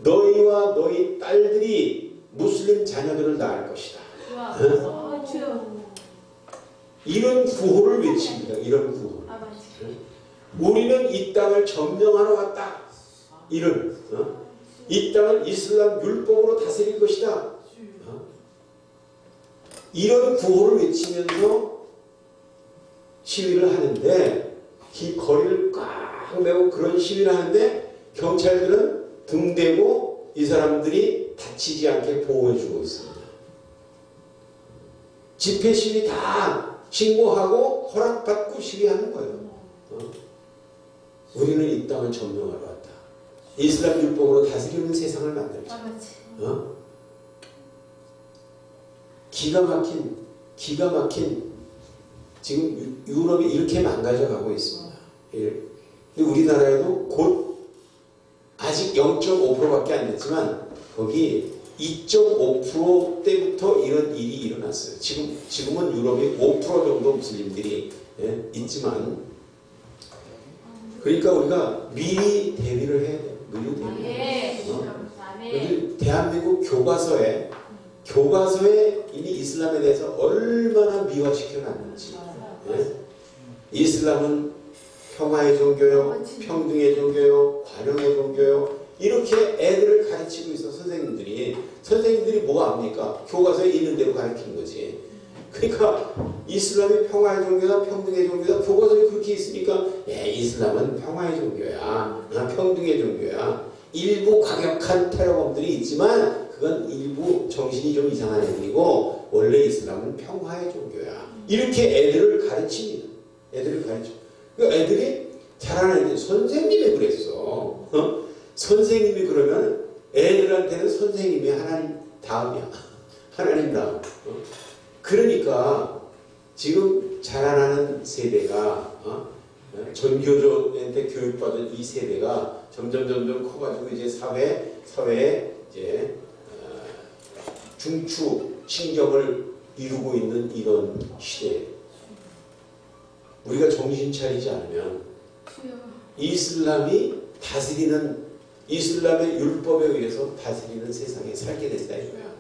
너희와 너희 딸들이 무슬림 자녀들을 낳을 것이다. 이런 구호를 외칩니다. 이런 구호. 우리는 이 땅을 점령하러 왔다. 이런 이 땅을 이슬람 율법으로 다스릴 것이다. 이런 구호를 외치면서 시위를 하는데 이 거리를 꽉 메고 그런 시위를 하는데 경찰들은 등대고 이 사람들이 다치지 않게 보호해주고 있습니다. 집회 시위 다 신고하고 허락받고 시위하는 거예요. 우리는 이 땅을 점령하러 왔다. 이슬람 율법으로 다스리는 세상을 만들자. 기가 막힌 지금 유럽이 이렇게 망가져가고 있습니다. 근데 우리나라에도 곧 아직 0.5%밖에 안 됐지만 거기 2.5%대부터 이런 일이 일어났어요. 지금은 유럽이 5% 정도 무슬림들이 있지만 그러니까 우리가 미리 대비를 해야 돼요. 미리 대비. 대한민국 교과서에 이미 이슬람에 대해서 얼마나 미화시켜 놨는지. 이슬람은 평화의 종교요, 평등의 종교요, 관용의 종교요. 이렇게 애들을 가르치고 있어. 선생님들이 뭐가 압니까? 교과서에 있는 대로 가르치는 거지. 그러니까 이슬람이 평화의 종교다, 평등의 종교다. 교과서에 그렇게 있으니까 이슬람은 평화의 종교야, 평등의 종교야. 일부 과격한 테러범들이 있지만 그건 일부 정신이 좀 이상한 애들이고 원래 이슬람은 평화의 종교야. 이렇게 애들을 가르칩니다. 그러니까 애들이 자라는 애들 선생님이 그랬어. 선생님이 그러면 애들한테는 선생님이 하나님 다음이야. 하나님 다음. 그러니까 지금 자라나는 세대가 전교조한테 교육받은 이 세대가 점점 커가지고 이제 사회에 이제 중추 신경을 이루고 있는 이런 시대. 우리가 정신 차리지 않으면 이슬람의 율법에 의해서 다스리는 세상에 살게 된다 이거야.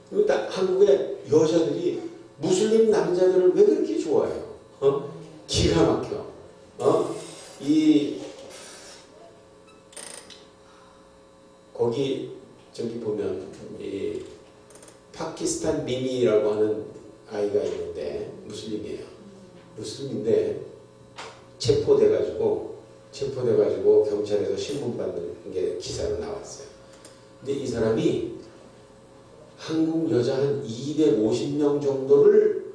그리고 한국의 여자들이 무슬림 남자들을 왜 그렇게 좋아해요? 기가 막혀. 거기 저기 보면 이 파키스탄 미미라고 하는 아이가 있는데 무슬림인데 체포돼가지고 경찰에서 신문 받는 게 기사로 나왔어요. 근데 이 사람이 한국 여자 한 250명 정도를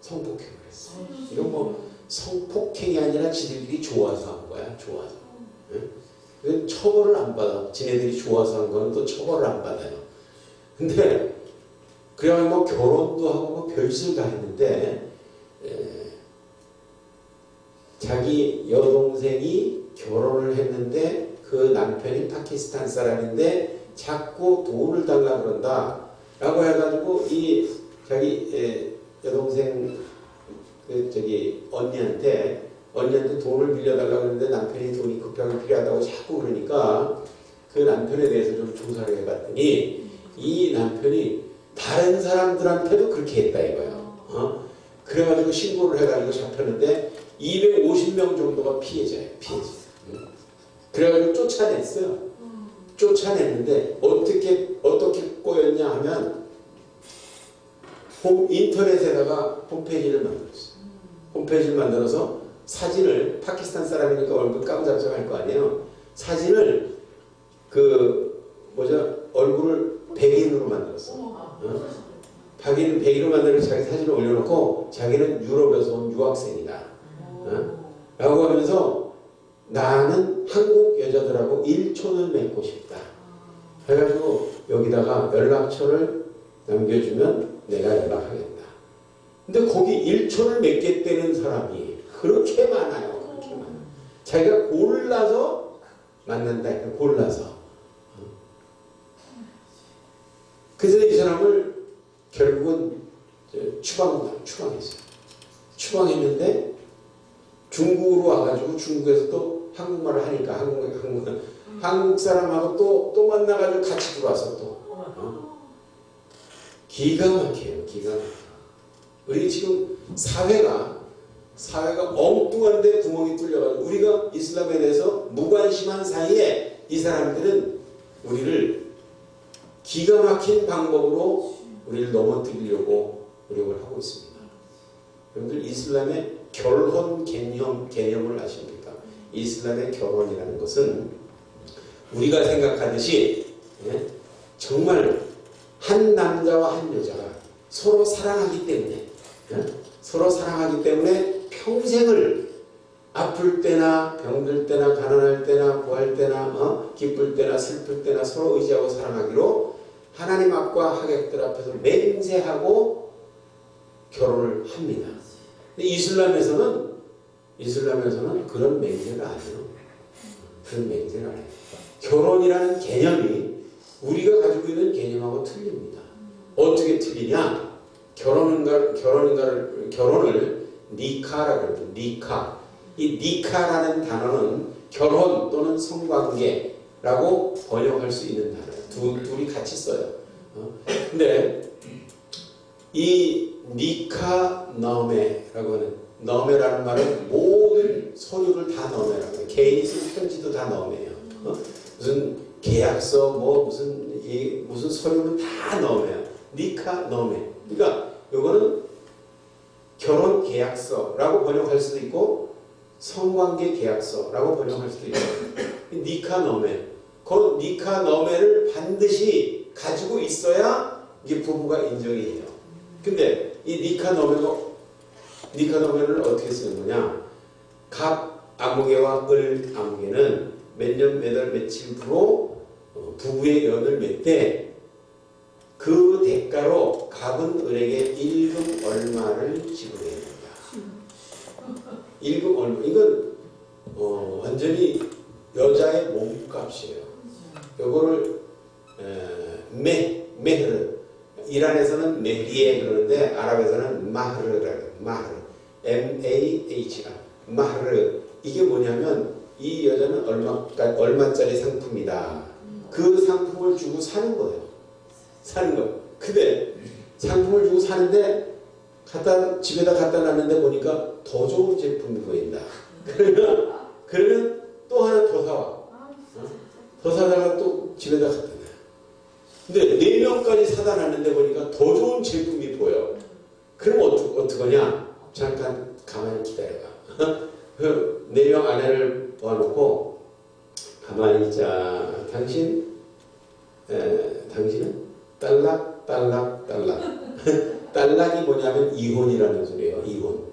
성폭행을 했어요. 이건 뭐 성폭행이 아니라 지들끼리 좋아서 한 거야. 좋아서. 이건 처벌을 안 받아. 지네들이 좋아서 한 거는 또 처벌을 안 받아요. 근데 그래야 뭐 결혼도 하고 뭐 별짓을 다 했는데 자기 여동생이 결혼을 했는데 그 남편이 파키스탄 사람인데 자꾸 돈을 달라 그런다 라고 해가지고 이 자기 여동생 언니한테 돈을 빌려달라고 했는데 남편이 돈이 급하게 필요하다고 자꾸 그러니까 그 남편에 대해서 좀 조사를 해봤더니 이 남편이 다른 사람들한테도 그렇게 했다 이거예요. 그래가지고 신고를 해가지고 잡혔는데 250명 정도가 피해자예요. 그래가지고 쫓아냈어요. 쫓아냈는데 어떻게 꼬였냐 하면 인터넷에다가 홈페이지를 만들었어요. 홈페이지를 만들어서 사진을 파키스탄 사람이니까 얼굴 깜짝깜짝 거 아니에요. 사진을 얼굴을 백인으로 만들었어. 백인으로 만들어서 자기 사진을 올려놓고 자기는 유럽에서 온 유학생이다. 라고 하면서 나는 한국 여자들하고 일촌을 맺고 싶다. 해가지고 여기다가 연락처를 남겨주면 내가 연락하겠다. 근데 거기 일촌을 맺겠다는 사람이 그렇게 많아요. 자기가 골라서 만난다. 골라서. 그래서 이 사람을 결국은 추방했어요. 추방했는데 중국으로 와가지고 중국에서도 한국말을 하니까 한국 사람하고 또 만나가지고 같이 들어와서 또 기가 막혀요. 우리 지금 사회가 엉뚱한데 구멍이 뚫려가지고 우리가 이슬람에 대해서 무관심한 사이에 이 사람들은 우리를 기가 막힌 방법으로 우리를 넘어뜨리려고 노력을 하고 있습니다. 여러분들 이슬람의 결혼 개념을 아십니까? 이슬람의 결혼이라는 것은 우리가 생각하듯이 정말 한 남자와 한 여자가 서로 사랑하기 때문에 평생을 아플 때나 병들 때나 가난할 때나 구할 때나 기쁠 때나 슬플 때나 서로 의지하고 사랑하기로 하나님 앞과 하객들 앞에서 맹세하고 결혼을 합니다. 근데 이슬람에서는 그런 맹세를 안 해요. 그런 맹세를 안 해요. 결혼이라는 개념이 우리가 가지고 있는 개념하고 틀립니다. 어떻게 틀리냐? 결혼을 니카라고 해요. 니카. 이 니카라는 단어는 결혼 또는 성관계라고 번역할 수 있는 단어예요. 둘이 같이 써요. 근데 이 니카 너메라고 하는 너메라는 말은 모든 서류를 다 너메라고 해요. 개인이 쓴 편지도 다 너메예요. 무슨 계약서 무슨 서류는 다 너메예요. 니카 너메. 그러니까 이거는 결혼 계약서라고 번역할 수도 있고 성관계 계약서라고 번역할 수도 있어요. 니카 너메. 그 니카 너메를 반드시 가지고 있어야 이게 부부가 인정이 돼요. 근데 이 니카 너메를 어떻게 쓰는 거냐? 갑 아무개와 을 아무개는 몇 년 몇 월 며칠 후로 부부의 연을 맺되 그 대가로 갑은 을에게 일금 얼마를 지불해야 된다. 일금 얼마. 이건 완전히 여자의 몸값이에요. 요거를 메흐르. 이란에서는 메리에 그러는데 아랍에서는 마흐르라고 해요. 마흐르. M-A-H-R. 마흐르. 이게 뭐냐면 이 여자는 얼마짜리 상품이다. 그 상품을 주고 사는 거예요. 사는 거. 근데 상품을 주고 사는데 집에다 갖다 놨는데 보니까 더 좋은 제품이 보인다. 그러면 또 하나 더 사와. 더 사다가 또 집에다 갖다 놔. 근데 4명까지 사다 놨는데 보니까 더 좋은 제품이 보여. 그럼 어떡하냐? 잠깐 가만히 기다려봐. 4명 아내를 모아놓고 가만히 자, 당신은 딸락. 딸락이 뭐냐면 이혼이라는 소리예요. 이혼.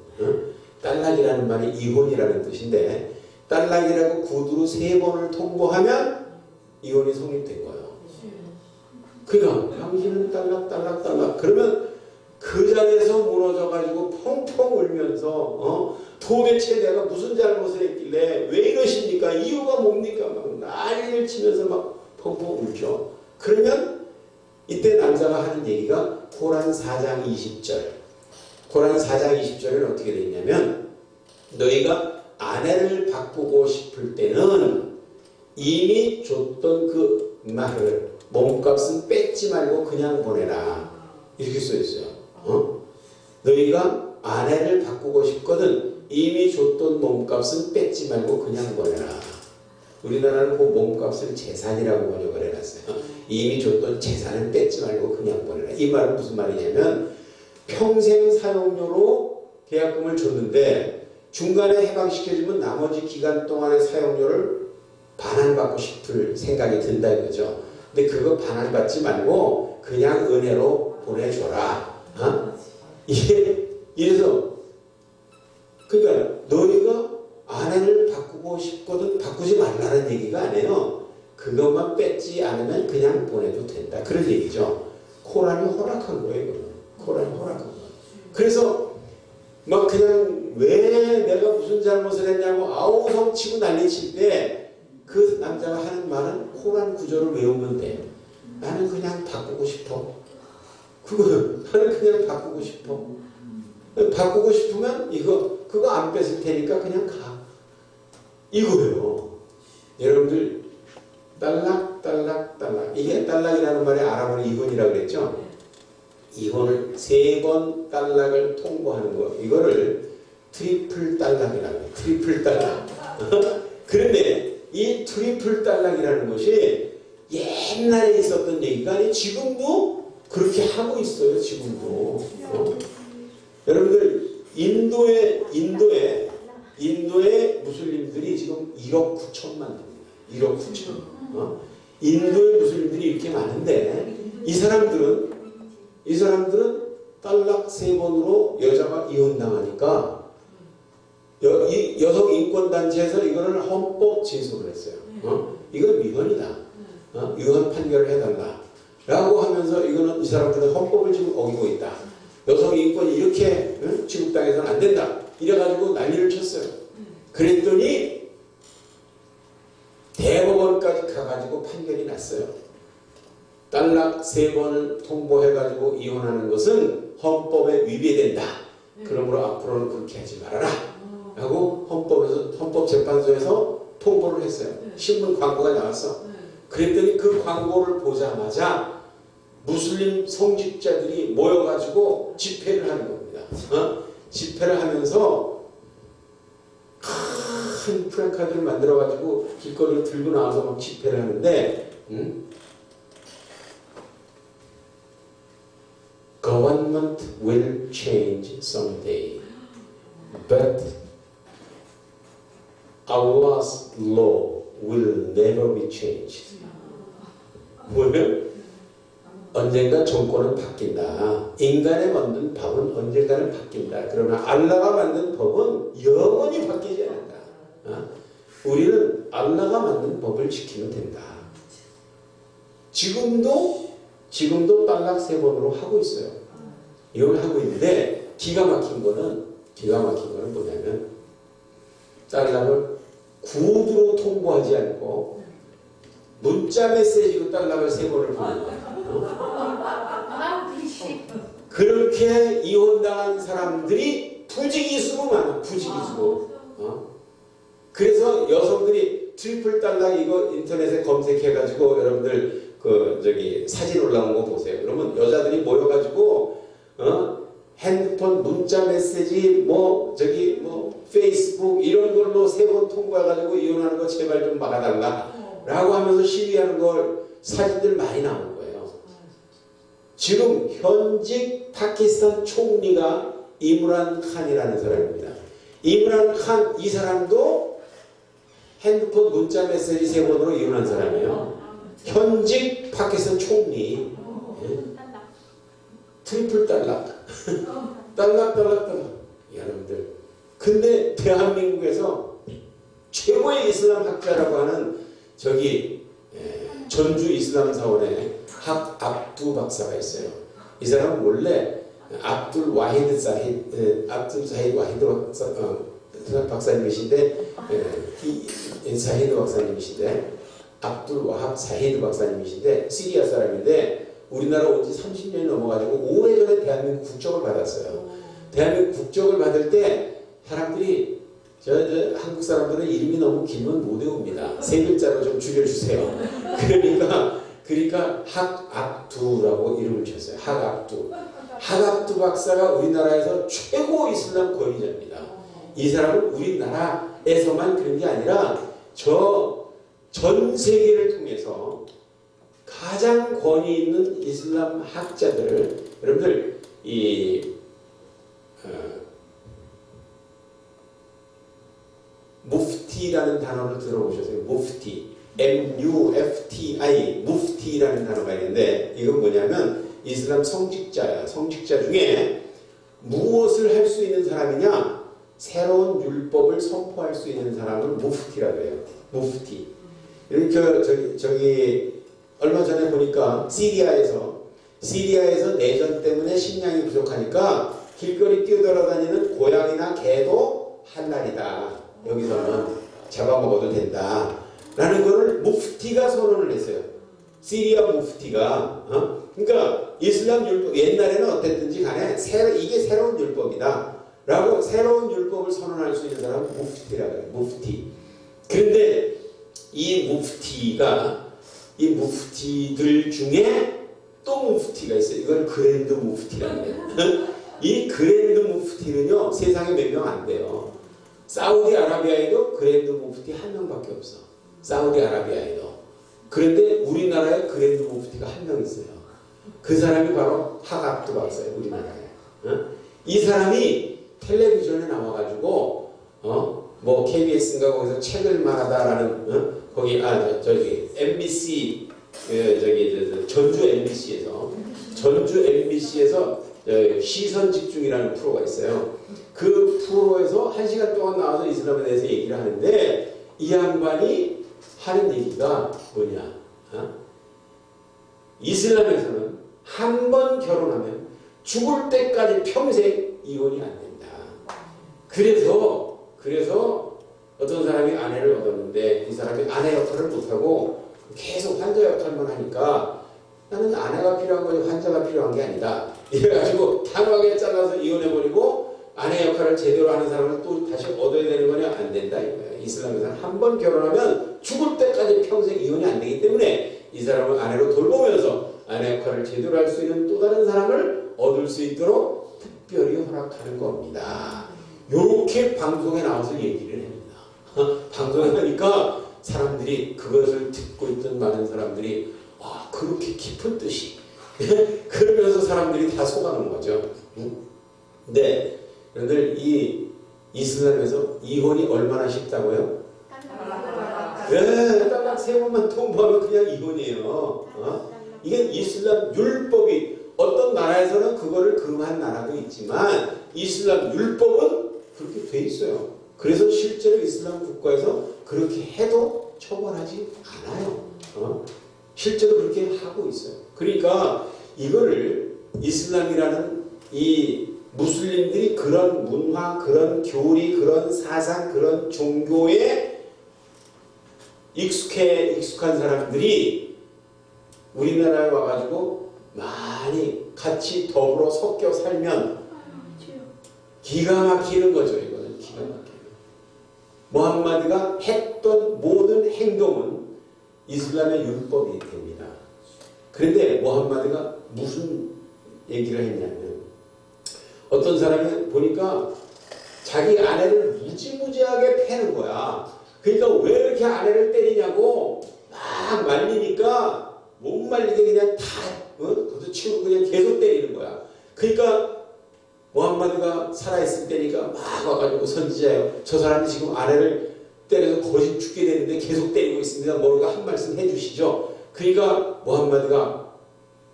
딸락이라는 말이 이혼이라는 뜻인데 딸락이라고 구두로 3번을 통보하면 이혼이 성립된 거예요. 그러니까 당신은 딸락. 그러면 그 자리에서 무너져가지고 펑펑 울면서 도대체 내가 무슨 잘못을 했길래 왜 이러십니까? 이유가 뭡니까? 막 난리를 치면서 막 펑펑 울죠. 그러면 이때 남자가 하는 얘기가 고란 4장 20절. 고란 4장 20절에는 어떻게 되어 있냐면 너희가 아내를 바꾸고 싶을 때는 이미 줬던 그 말을 몸값은 뺏지 말고 그냥 보내라. 이렇게 써 있어요. 너희가 아내를 바꾸고 싶거든 이미 줬던 몸값은 뺏지 말고 그냥 보내라. 우리나라는 그 몸값을 재산이라고 번역을 해놨어요. 이미 줬던 재산을 뺏지 말고 그냥 보내라. 이 말은 무슨 말이냐면 평생 사용료로 계약금을 줬는데 중간에 해방시켜주면 나머지 기간 동안의 사용료를 반환받고 싶을 생각이 든다 이거죠. 근데 그거 반환받지 말고 그냥 은혜로 보내줘라. 이게 이래서 그러니까 너희가 아내를 바꾸고 싶거든 바꾸지 말라는 얘기가 아니에요. 그것만 뺏지 않으면 그냥 보내도 된다. 그런 얘기죠. 코란이 허락한 거예요. 이거는. 코란이 허락한 거예요. 그래서 막 그냥 왜 내가 무슨 잘못을 했냐고 아우성 치고 난리칠 때 그 남자가 하는 말은 코란 구절을 외우면 돼요. 나는 그냥 바꾸고 싶어. 나는 그냥 바꾸고 싶어. 바꾸고 싶으면 그거 안 뺏을 테니까 그냥 가. 이거예요. 여러분들 딸락. 이게 딸락이라는 말에 아랍어는 이혼이라고 그랬죠. 이혼을 3번 딸락을 통보하는 거. 이거를 트리플 딸락이라고 해요. 트리플 딸락. 그런데 이 트리플 딸락이라는 것이 옛날에 있었던 얘기가 아니고 지금도 그렇게 하고 있어요. 지금도. 여러분들 인도의 무슬림들이 지금 1억 9천만 됩니다. 1억 9천. 인도의 무슬림들이 이렇게 많은데 이 사람들은 딸락 3번으로 여자가 이혼당하니까 이 여성 인권 단체에서 이거를 헌법 제소를 했어요. 이건 위헌이다. 위헌 판결을 해달라라고 하면서 이거는 이 사람들은 헌법을 지금 어기고 있다. 여성 인권이 이렇게 취급당해서는 안 된다. 이래가지고 난리를 쳤어요. 그랬더니 대법원까지 가가지고 판결이 났어요. 딸락 3번을 통보해가지고 이혼하는 것은 헌법에 위배된다. 그러므로 앞으로는 그렇게 하지 말아라. 라고 헌법재판소에서 통보를 했어요. 신문 광고가 나왔어. 그랬더니 그 광고를 보자마자 무슬림 성직자들이 모여가지고 집회를 하는 겁니다. 집회를 하면서 큰 프랭카드를 만들어가지고 길거리를 들고 나와서 막 집회를 하는데, Government will change someday, but Allah's law will never be changed. 뭐예요? 언젠가 정권은 바뀐다. 인간의 만든 법은 언젠가는 바뀐다. 그러나 알라가 만든 법은 영원히 바뀌지 않는다. 우리는 알라가 만든 법을 지키면 된다. 지금도 딸락 3번으로 하고 있어요. 이걸 하고 있는데 기가 막힌 거는 뭐냐면 딸락을 구두로 통보하지 않고 문자 메시지로 딸락을 3번을 보낸 거예요. 그렇게 이혼당한 사람들이 부지기수로 많아. 부지기수로. 그래서 여성들이 트리플 딸락 이거 인터넷에 검색해가지고 여러분들 사진 올라온 거 보세요. 그러면 여자들이 모여가지고 핸드폰 문자 메시지 페이스북 이런 걸로 3번 통보해가지고 이혼하는 거 제발 좀 막아달라 라고 하면서 시위하는 걸 사진들 많이 나오는 거예요. 지금 현직 파키스탄 총리가 이므란 칸이라는 사람입니다. 이므란 칸 이 사람도 핸드폰 문자 메시지 3번으로 이혼한 사람이에요. 현직 파키스탄 총리. 트리플 딸락. 딸락. 여러분들. 근데 대한민국에서 최고의 이슬람 학자라고 하는 전주 이슬람 사원의 학 압두 박사가 있어요. 이 사람은 원래 압둘 사히드 박사님이신데 사히드 박사님이신데 압둘 와합 사히드 박사님이신데 시리아 사람인데 우리나라 온 지 30년이 넘어가지고 오래전에 대한민국 국적을 받았어요. 대한민국 국적을 받을 때 사람들이 한국 사람들은 이름이 너무 길면 못 외웁니다. 3글자로 좀 줄여주세요. 그러니까 학압두라고 이름을 쳤어요. 학압두 박사가 우리나라에서 최고 이슬람 권위자입니다. 이 사람은 우리나라에서만 그런 게 아니라 전 세계를 통해서 가장 권위 있는 이슬람 학자들을 여러분들 무프티라는 단어를 들어보셨어요? 무프티, MUFTI, 무프티라는 단어가 있는데 이건 뭐냐면 이슬람 성직자야. 성직자 중에 무엇을 할 수 있는 사람이냐? 새로운 율법을 선포할 수 있는 사람을 무프티라고 해요. 무프티. 이렇게 얼마 전에 보니까 시리아에서 내전 때문에 식량이 부족하니까 길거리 뛰어돌아다니는 고양이나 개도 할랄이다. 여기서는 잡아먹어도 된다. 라는 거를 무프티가 선언을 했어요. 시리아 무프티가. 그러니까 이슬람 율법, 옛날에는 어땠든지 간에 이게 새로운 율법이다. 라고 새로운 율법을 선언할 수 있는 사람은 무프티라고 해요. 무프티. 그런데 이 무프티들 중에 또 무프티가 있어요. 이건 그랜드 무프티라는 거예요. 이 그랜드 무프티는요, 세상에 몇 명 안 돼요. 사우디아라비아에도 그랜드 무프티 1명밖에 없어. 사우디아라비아에도. 그런데 우리나라에 그랜드 무프티가 1명 있어요. 그 사람이 바로 학압두 박사예요. 우리나라에. 이 사람이 텔레비전에 나와가지고 KBS인가 거기서 책을 말하다라는 거기 MBC 전주 MBC에서 시선 집중이라는 프로가 있어요. 그 프로에서 1시간 동안 나와서 이슬람에 대해서 얘기를 하는데 이 양반이 하는 얘기가 뭐냐? 이슬람에서는 한 번 결혼하면 죽을 때까지 평생 이혼이 안 된다. 그래서 어떤 사람이 아내를 얻었는데 이 사람이 아내 역할을 못하고 계속 환자 역할만 하니까 나는 아내가 필요한 거지 환자가 필요한 게 아니다. 이래가지고 단호하게 잘라서 이혼해버리고 아내 역할을 제대로 하는 사람을 또 다시 얻어야 되는 거냐? 안 된다 이거예요. 이슬람에서는 한 번 결혼하면 죽을 때까지 평생 이혼이 안 되기 때문에 이 사람을 아내로 돌보면서 아내 역할을 제대로 할 수 있는 또 다른 사람을 얻을 수 있도록 특별히 허락하는 겁니다. 요렇게 방송에 나와서 얘기를 합니다. 방송에 하니까 사람들이 그것을 듣고 있던 많은 사람들이 그렇게 깊은 뜻이 그러면서 사람들이 다 속아놓은 거죠. 근데 여러분들 이 이슬람에서 이혼이 얼마나 쉽다고요? 네, 딱 3번만 통보하면 그냥 이혼이에요. 이게 이슬람 율법이 어떤 나라에서는 그거를 금한 나라도 있지만 이슬람 율법은 그렇게 돼 있어요. 그래서 실제로 이슬람 국가에서 그렇게 해도 처벌하지 않아요. 실제로 그렇게 하고 있어요. 그러니까 이거를 이슬람이라는 이 무슬림들이 그런 문화, 그런 교리, 그런 사상, 그런 종교에 익숙한 사람들이 우리나라에 와가지고 많이 같이 더불어 섞여 살면 기가 막히는 거죠. 이거는 기가 막혀요. 무함마드가 했던 모든 행동은 이슬람의 율법이 됩니다. 그런데 무함마드가 무슨 얘기를 했냐면 어떤 사람이 보니까 자기 아내를 무지무지하게 패는 거야. 그러니까 왜 이렇게 아내를 때리냐고 막 말리니까 못 말리게 그냥 다 그것도 치우고 그냥 계속 때리는 거야. 그러니까 무함마드가 살아있을 때니까 막 와가지고 선지자예요. 저 사람이 지금 아내를 때려서 거짓 죽게 되는데 계속 때리고 있습니다. 뭐라고 한 말씀 해주시죠. 그러니까 무함마드가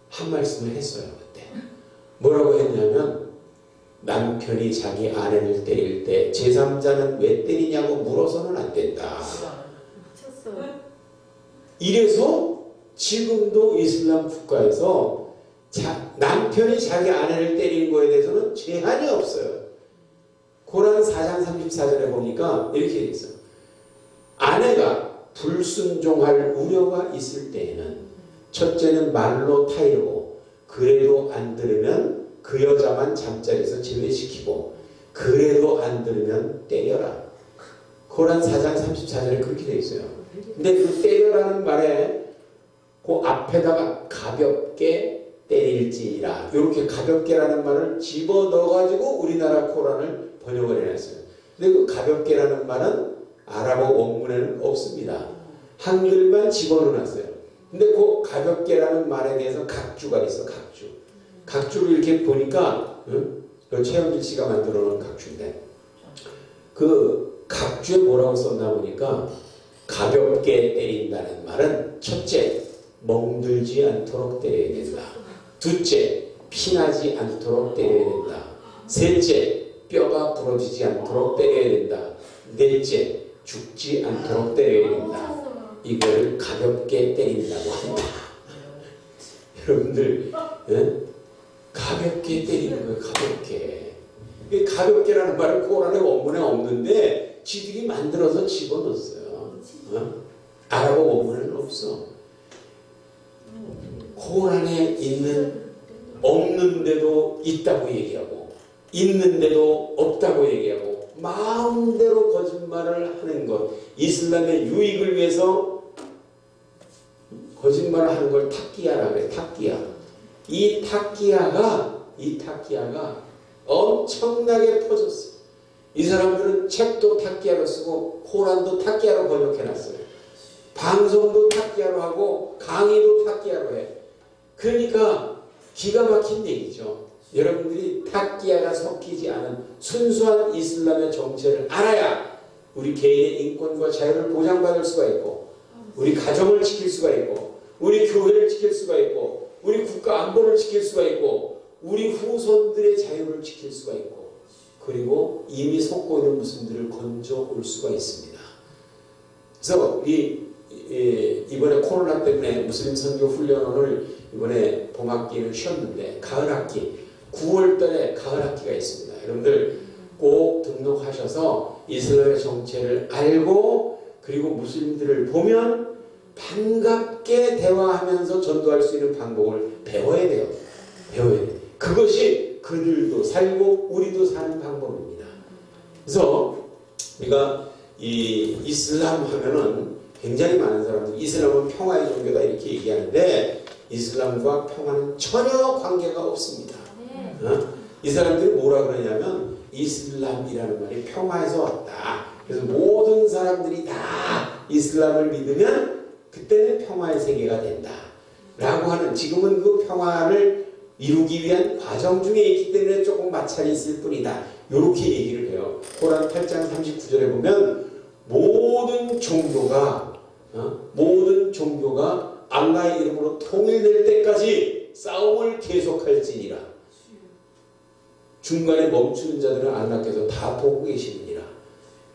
한 말씀을 했어요. 그때 뭐라고 했냐면 남편이 자기 아내를 때릴 때 제3자는 왜 때리냐고 물어서는 안 된다. 이래서 지금도 이슬람 국가에서 남편이 자기 아내를 때리는 거에 대해서는 제한이 없어요. 고란 4장 34절에 보니까 이렇게 돼 있어요. 아내가 불순종할 우려가 있을 때에는 첫째는 말로 타이르고 그래도 안 들으면 그 여자만 잠자리에서 제외시키고 그래도 안 들으면 때려라. 고란 4장 34절에 그렇게 돼 있어요. 근데 그 때려라는 말에 그 앞에다가 가볍게 때릴지니라 이렇게 가볍게라는 말을 집어넣어가지고 우리나라 코란을 번역을 해놨어요. 근데 그 가볍게라는 말은 아랍어 원문에는 없습니다. 한글만 집어넣어놨어요. 근데 그 가볍게라는 말에 대해서 각주가 있어. 각주를 이렇게 보니까 최영길 씨가 만들어 놓은 각주인데 그 각주에 뭐라고 썼나 보니까 가볍게 때린다는 말은 첫째 멍들지 않도록 때려야 된다. 둘째 피나지 않도록 때려야 된다. 셋째 뼈가 부러지지 않도록 때려야 된다. 넷째 죽지 않도록 때려야 된다. 이걸 가볍게 때린다고 한다. 여러분들 가볍게 때리는 거예요. 가볍게. 가볍게라는 말은 코란의 원문에 없는데 지들이 만들어서 집어넣었어요. 아랍어 원문에는 없어. 코란에 없는데도 있다고 얘기하고 있는데도 없다고 얘기하고 마음대로 거짓말을 하는 것. 이슬람의 유익을 위해서 거짓말을 하는 걸 탁기야라고 해요. 탁기야. 이 탁기야가 엄청나게 퍼졌어요. 이 사람들은 책도 탁기야로 쓰고 코란도 탁기야로 번역해놨어요. 방송도 탁기야로 하고 강의도 탁기야로 해. 그러니까 기가 막힌 얘기죠. 여러분들이 탁기야가 섞이지 않은 순수한 이슬람의 정체를 알아야 우리 개인의 인권과 자유를 보장받을 수가 있고 우리 가정을 지킬 수가 있고 우리 교회를 지킬 수가 있고 우리 국가 안보를 지킬 수가 있고 우리 후손들의 자유를 지킬 수가 있고 그리고 이미 속고 있는 무슬림들을 건져 올 수가 있습니다. 그래서 이번에 코로나 때문에 무슬림 선교 훈련을 이번에 봄학기를 쉬었는데 가을학기 9월달에 가을학기가 있습니다. 여러분들 꼭 등록하셔서 이슬람의 정체를 알고 그리고 무슬림들을 보면 반갑게 대화하면서 전도할 수 있는 방법을 배워야 돼요. 배워야 돼요. 그것이 그들도 살고 우리도 사는 방법입니다. 그래서 우리가 이 이슬람 하면은 굉장히 많은 사람들이 이슬람은 평화의 종교다 이렇게 얘기하는데 이슬람과 평화는 전혀 관계가 없습니다. 이 사람들이 뭐라 그러냐면 이슬람이라는 말이 평화에서 왔다. 그래서 모든 사람들이 다 이슬람을 믿으면 그때는 평화의 세계가 된다. 라고 하는 지금은 그 평화를 이루기 위한 과정 중에 있기 때문에 조금 마찰이 있을 뿐이다. 이렇게 얘기를 해요. 코란 8장 39절에 보면 모든 종교가 알라의 이름으로 통일될 때까지 싸움을 계속할지니라. 중간에 멈추는 자들은 알라께서 다 보고 계시느니라.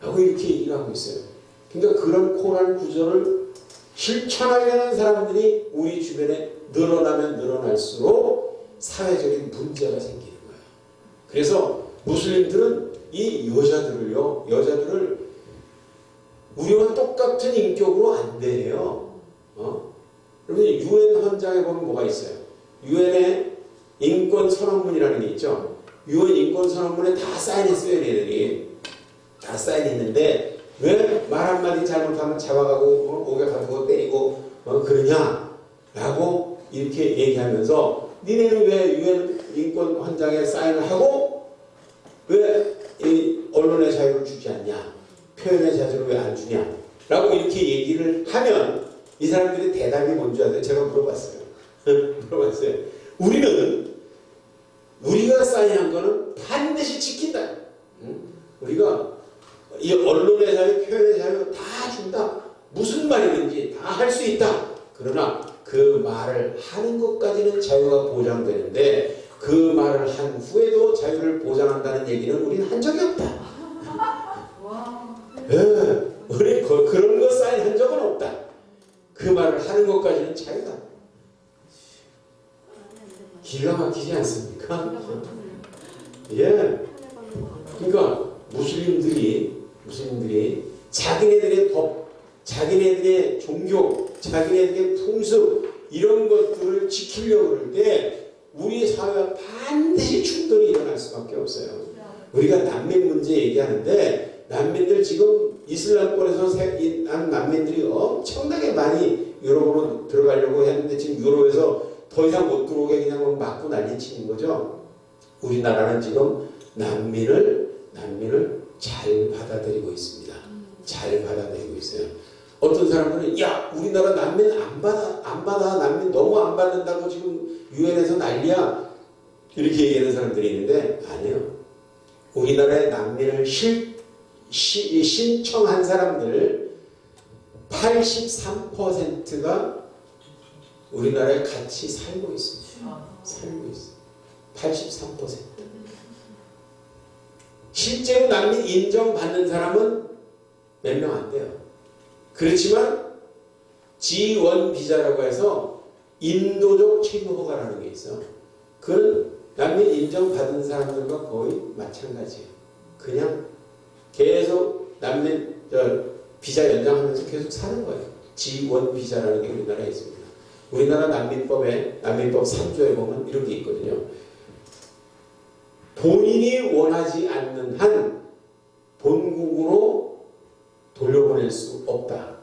라고 이렇게 얘기를 하고 있어요. 그러니까 그런 코란 구절을 실천하려는 사람들이 우리 주변에 늘어나면 늘어날수록 사회적인 문제가 생기는 거예요. 그래서 무슬림들은 이 여자들을 우리와 똑같은 인격으로 안 대해요. 여러분 UN 헌장에 보면 뭐가 있어요? UN의 인권 선언문이라는 게 있죠. UN 인권 선언문에 다 사인했어요. 얘네들이 다 사인했는데 왜 말 한마디 잘못하면 잡아가고 목욕하고 때리고 그러냐라고 이렇게 얘기하면서 니네는 왜 UN 인권 헌장에 사인을 하고 왜 이 언론의 자유를 주지 않냐, 표현의 자유를 왜 안 주냐 라고 이렇게 얘기를 하면 이 사람들의 대답이 뭔지 아세요? 제가 물어봤어요. 우리가 사인한 거는 반드시 지킨다. 우리가 이 언론의 자유, 표현의 자유 다 준다. 무슨 말이든지 다 할 수 있다. 그러나 그 말을 하는 것까지는 자유가 보장되는데 그 말을 한 후에도 자유를 보장한다는 얘기는 우리는 한 적이 없다. 네, 우리 그런 거 사인한 적은 없다. 그 말을 하는 것까지는 자유다. 기가 막히지 않습니까? 예. 그러니까 무슬림들이 자기네들의 법, 자기네들의 종교, 자기네들의 풍습 이런 것들을 지키려고 그럴 때 우리 사회와 반드시 충돌이 일어날 수밖에 없어요. 우리가 난민 문제 얘기하는데 난민들 지금 이슬람권에서 난 난민들이 엄청나게 많이 유럽으로 들어가려고 했는데 지금 유럽에서 더 이상 못 들어오게 그냥 막고 난리치는 거죠. 우리나라는 지금 난민을 잘 받아들이고 있습니다. 잘 받아들이고 있어요. 어떤 사람들은 야 우리나라 난민 안 받아 난민 너무 안 받는다고 지금 유엔에서 난리야 이렇게 얘기하는 사람들이 있는데 아니에요. 우리나라의 난민을 신청한 사람들 83%가 우리나라에 같이 살고 있습니다. 살고 있어요. 83%. 실제로 난민 인정받는 사람은 몇 명 안 돼요. 그렇지만 G1 비자라고 해서 인도적 체류 허가라는 게 있어. 그건 난민 인정받은 사람들과 거의 마찬가지예요. 그냥 계속 난민 비자 연장하면서 계속 사는 거예요. G1 비자라는 게 우리나라에 있습니다. 우리나라 난민법 3조에 보면 이런 게 있거든요. 본인이 원하지 않는 한 본국으로 돌려보낼 수 없다.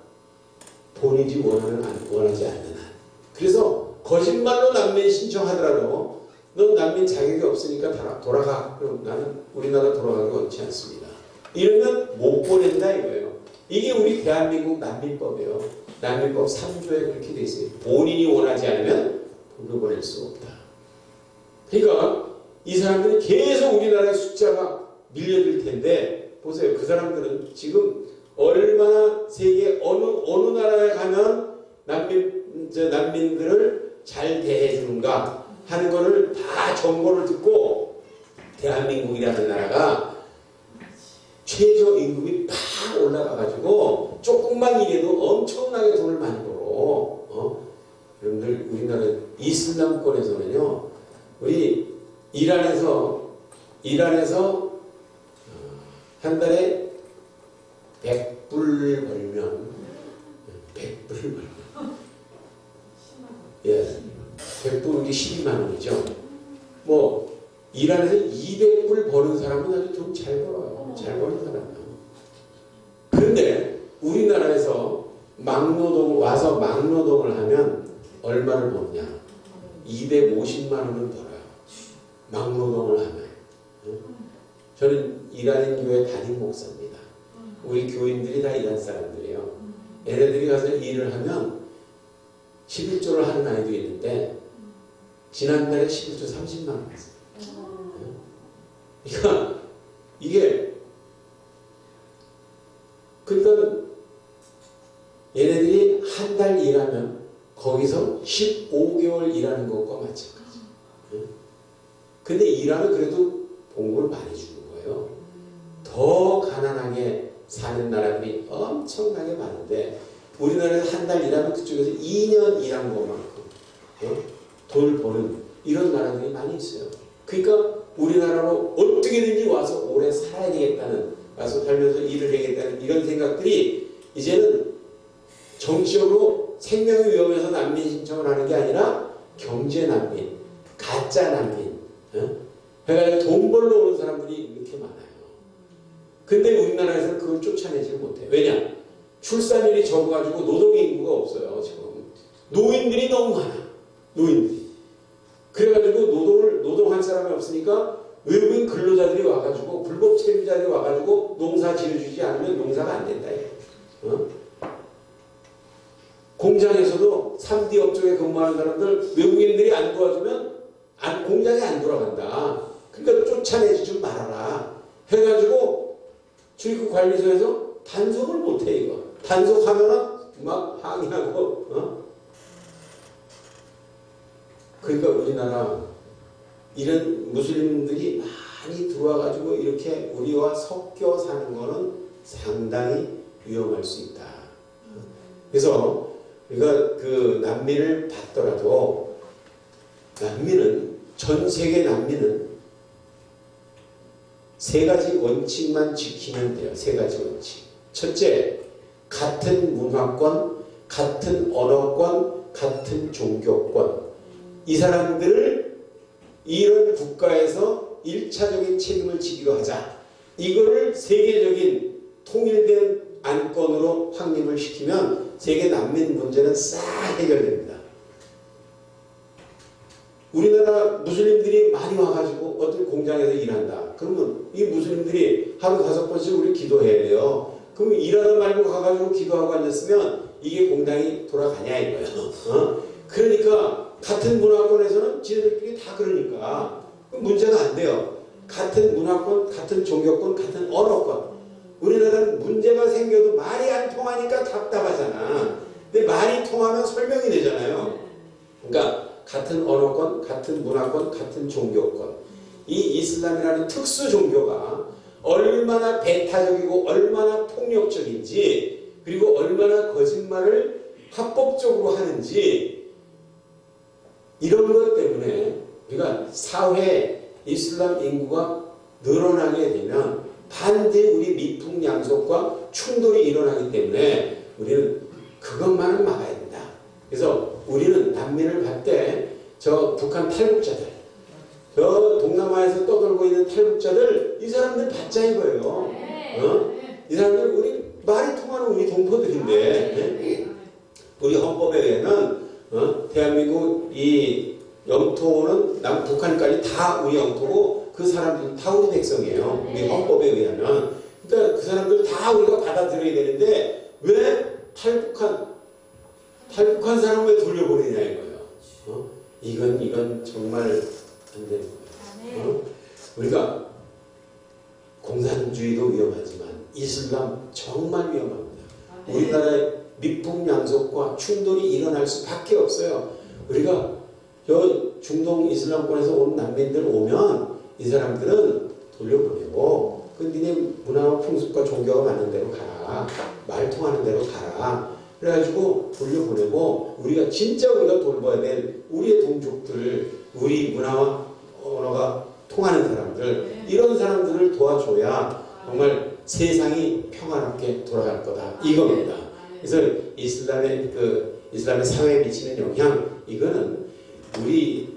본인이 원하지 않는 한. 그래서 거짓말로 난민 신청하더라도 넌 난민 자격이 없으니까 돌아가. 그럼 나는 우리나라 돌아가기 원치 않습니다. 이러면 못 보낸다 이거예요. 이게 우리 대한민국 난민법이에요. 난민법 3조에 그렇게 돼 있어요. 본인이 원하지 않으면 돌려보낼 수 없다. 그러니까 이 사람들이 계속 우리나라의 숫자가 밀려들 텐데 보세요. 그 사람들은 지금 얼마나 세계 어느 나라에 가면 난민들을 잘 대해주는가 하는 거를 다 정보를 듣고 대한민국이라는 나라가 최저임금이 팍 올라가가지고 조금만 일해도 엄청나게 돈을 많이 벌어. 여러분들 우리나라 이슬람권에서는요, 우리 이란에서 한 달에 100불 벌면 100불 벌면 예, 100불이 12만 원이죠. 뭐 이란에서 200불 버는 사람은 아주 돈 잘 벌어요. 잘 버는 사람이에요. 그런데 우리나라에서 와서 막노동을 하면 얼마를 버느냐? 250만 원을 벌어요. 막노동을 하면. 저는 이란인 교회 담임 목사입니다. 우리 교인들이 다 이란 사람들이에요. 얘네들이 가서 일을 하면 11조를 하는 아이도 있는데 지난달에 11조 30만 원 했어요. 그러니까 그러니까 얘네들이 한 달 일하면 거기서 15개월 일하는 것과 마찬가지. 근데 일하면 그래도 봉급을 많이 주는 거예요. 더 가난하게 사는 나라들이 엄청나게 많은데 우리나라에서 한 달 일하면 그쪽에서 2년 일한 것만큼 돈을 버는 이런 나라들이 많이 있어요. 그러니까 우리나라로 어떻게든지 와서 오래 살아야 되겠다는, 와서 살면서 일을 해야겠다는 이런 생각들이 이제는 정치적으로 생명이 위험해서 난민 신청을 하는 게 아니라 경제 난민, 가짜 난민, 해가지고 돈 벌러 오는 사람들이 이렇게 많아요. 근데 우리나라에서는 그걸 쫓아내지 못해요. 왜냐? 출산율이 적어가지고 노동 인구가 없어요. 지금 노인들이 너무 많아. 노인들이. 그래가지고 노동할 사람이 없으니까 외국인 근로자들이 와가지고 불법 체류자들이 와가지고 농사 지어주지 않으면 농사가 안 된다. 공장에서도 3D 업종에 근무하는 사람들 외국인들이 안 도와주면 공장이 안 돌아간다. 그러니까 쫓아내지 좀 말아라. 해가지고 출입국 관리소에서 단속을 못해 이거. 단속하면은 막 항의하고. 그러니까 우리나라 이런 무슬림들이 많이 들어와가지고 이렇게 우리와 섞여 사는 거는 상당히 위험할 수 있다. 그래서 우리가 그 난민을 받더라도 전 세계 난민은 세 가지 원칙만 지키면 돼요. 세 가지 원칙. 첫째, 같은 문화권, 같은 언어권, 같은 종교권. 이 사람들을 이런 국가에서 1차적인 책임을 지기로 하자. 이거를 세계적인 통일된 안건으로 확립을 시키면 세계 난민 문제는 싹 해결됩니다. 우리나라 무슬림들이 많이 와가지고 어떤 공장에서 일한다. 그러면 이 무슬림들이 하루 5번씩 우리 기도해야 돼요. 그럼 일하다 말고 가가지고 기도하고 앉았으면 이게 공장이 돌아가냐 이거예요. 그러니까 같은 문화권에서는 지네들끼리 다 그러니까 문제가 안 돼요. 같은 문화권, 같은 종교권, 같은 언어권. 우리나라는 문제가 생겨도 말이 안 통하니까 답답하잖아. 근데 말이 통하면 설명이 되잖아요. 그러니까 같은 언어권, 같은 문화권, 같은 종교권. 이 이슬람이라는 특수 종교가 얼마나 배타적이고 얼마나 폭력적인지, 그리고 얼마나 거짓말을 합법적으로 하는지, 이런 것 때문에 우리가 사회 이슬람 인구가 늘어나게 되면 반드시 우리 미풍양속과 충돌이 일어나기 때문에 우리는 그것만은 막아야 된다. 그래서 우리는 난민을 받을 때 저 북한 탈북자들, 저 동남아에서 떠돌고 있는 탈북자들, 이 사람들 받자 이거예요. 이 사람들 우리 말이 통하는 우리 동포들인데, 우리 헌법에 의해는 대한민국 이 영토는 북한까지 다 우리 영토고 그 사람들 다 우리 백성이에요. 우리 헌법에 의하면. 그러니까 그 사람들 다 우리가 받아들여야 되는데 왜 탈북한 사람을 왜 돌려보내냐 이거예요. 이건 정말 안 되는 거예요. 우리가 공산주의도 위험하지만 이슬람 정말 위험합니다. 우리나라의 미풍양속과 충돌이 일어날 수밖에 없어요. 우리가 중동 이슬람권에서 온 난민들 오면 이 사람들은 돌려보내고 그 니네 문화와 풍습과 종교가 맞는 대로 가라. 말 통하는 대로 가라. 그래가지고 돌려보내고 우리가 진짜 우리가 돌봐야 될 우리의 동족들, 우리 문화와 언어가 통하는 사람들, 이런 사람들을 도와줘야 정말 세상이 평화롭게 돌아갈 거다. 이겁니다. 그래서 이슬람의 사회에 미치는 영향, 이거는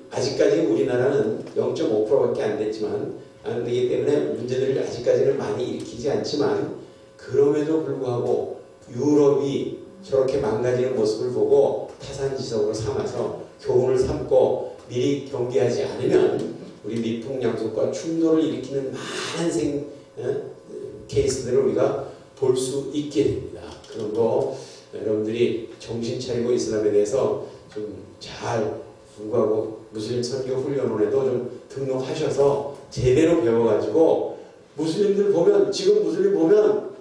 아직까지 우리나라는 0.5%밖에 안 됐지만, 안 되기 때문에 문제들을 아직까지는 많이 일으키지 않지만, 그럼에도 불구하고 유럽이 저렇게 망가지는 모습을 보고 타산지석으로 삼아서 교훈을 삼고 미리 경계하지 않으면 우리 미풍양속과 충돌을 일으키는 많은 케이스들을 우리가 볼 수 있게 됩니다. 그런 거 여러분들이 정신 차리고 이슬람에 대해서 좀 잘 공부하고 무슬림 선교 훈련원에도 좀 등록하셔서 제대로 배워가지고 지금 무슬림 보면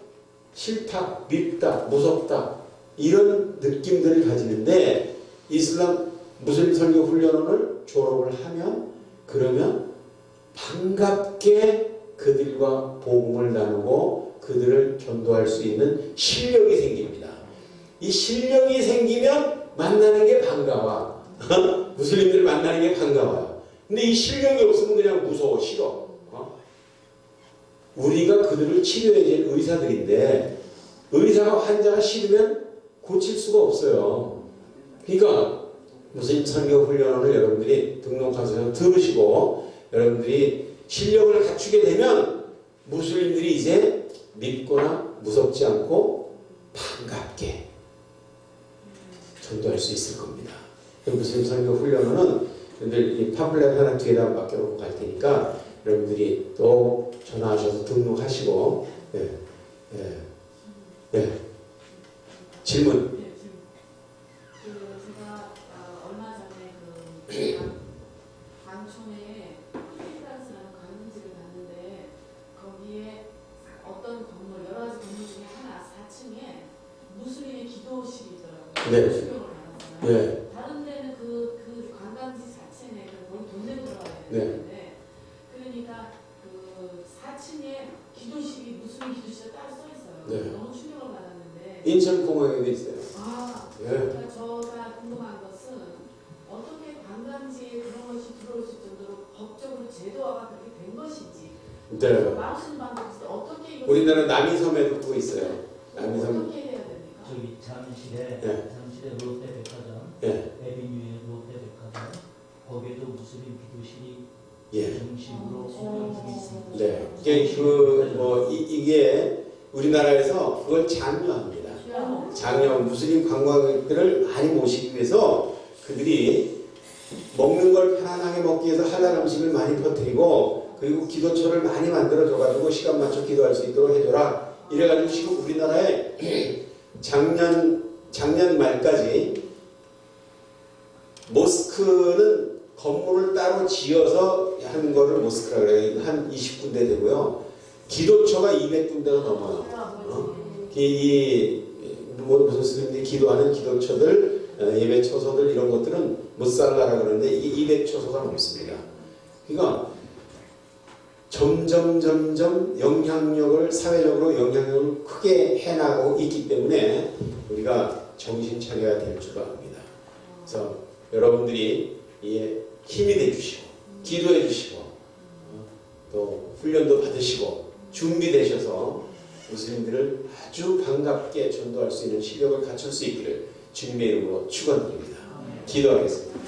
싫다, 밉다, 무섭다 이런 느낌들을 가지는데 이슬람 무슬림 선교 훈련원을 졸업을 하면 그러면 반갑게 그들과 복음을 나누고 그들을 전도할 수 있는 실력이 생깁니다. 이 실력이 생기면 만나는 게 반가워. 무슬림들 만나는 게 반가워요. 근데 이 실력이 없으면 그냥 무서워, 싫어. 우리가 그들을 치료해야 될 의사들인데 의사가 환자가 싫으면 고칠 수가 없어요. 그러니까 무슬림 선교 훈련원을 여러분들이 등록하셔서 들으시고 여러분들이 실력을 갖추게 되면 무슬림들이 이제 믿거나 무섭지 않고 반갑게 전도할 수 있을 겁니다. 무슬림 선교 훈련원은 여러분들 이 팜플렛 하나 뒤에다 맡겨놓고 갈 테니까 여러분들이 또 전화하셔서 등록하시고 질문. 제가 얼마 전에 광촌에 필리핀스라는 관광지를 갔는데 거기에 어떤 건물, 여러 가지 건물 중에 하나 4층에 무슬림의 기도실이 있더라고요. 네. 수경을 받았어요. 네. 다른 데는 그 관광지 자체는 거기 돈 내고 들어가야 네. 되는데 그러니까 그 4층에 기도실이 무슬림 기도실이 따로 써 있어요. 네. 너무 충격을 받았는데. 인천공항에도 있어요. 네. 그러니까 제가 궁금한 것은 어떻게 관광지에 그런 것이 들어올 수 있을 정도로 법적으로 제도화가 그렇게 된 것인지. 네. 말씀 방법 어떻게 이거 우리나라 남이섬에도 그거 있어요. 남이섬. 어떻게 해야 됩니까? 저기 잠실에 네. 롯데백화점, 네. 에비뉴의 롯데백화점, 거기에도 무슬림 기도실이 예. 정식으로 운영 중에 있습니다. 네. 이게 우리나라에서 그걸 장려합니다. 장려 무슬림 관광객들을 많이 모시기 위해서 그들이 먹는 걸 편안하게 먹기 위해서 할랄 음식을 많이 퍼뜨리고 그리고 기도처를 많이 만들어줘가지고 시간 맞춰 기도할 수 있도록 해줘라. 이래가지고 지금 우리나라에 작년 말까지 모스크는 건물을 따로 지어서 하는 거를 모스크라 그래요. 한 20군데 되고요. 기도처가 200군데가 넘어요. 무슨 스님들이 기도하는 기도처들, 예배 처소들 이런 것들은 무살라라 그러는데 이게 200처소가 넘습니다. 그러니까 점점 사회적으로 영향력을 크게 해나가고 있기 때문에 우리가 정신 차려야 될 줄 압니다. 그래서 여러분들이 힘이 되주시고 기도해 주시고 또 훈련도 받으시고 준비되셔서 무슬림들을 아주 반갑게 전도할 수 있는 실력을 갖출 수 있기를 주님의 이름으로 축원드립니다. 기도하겠습니다.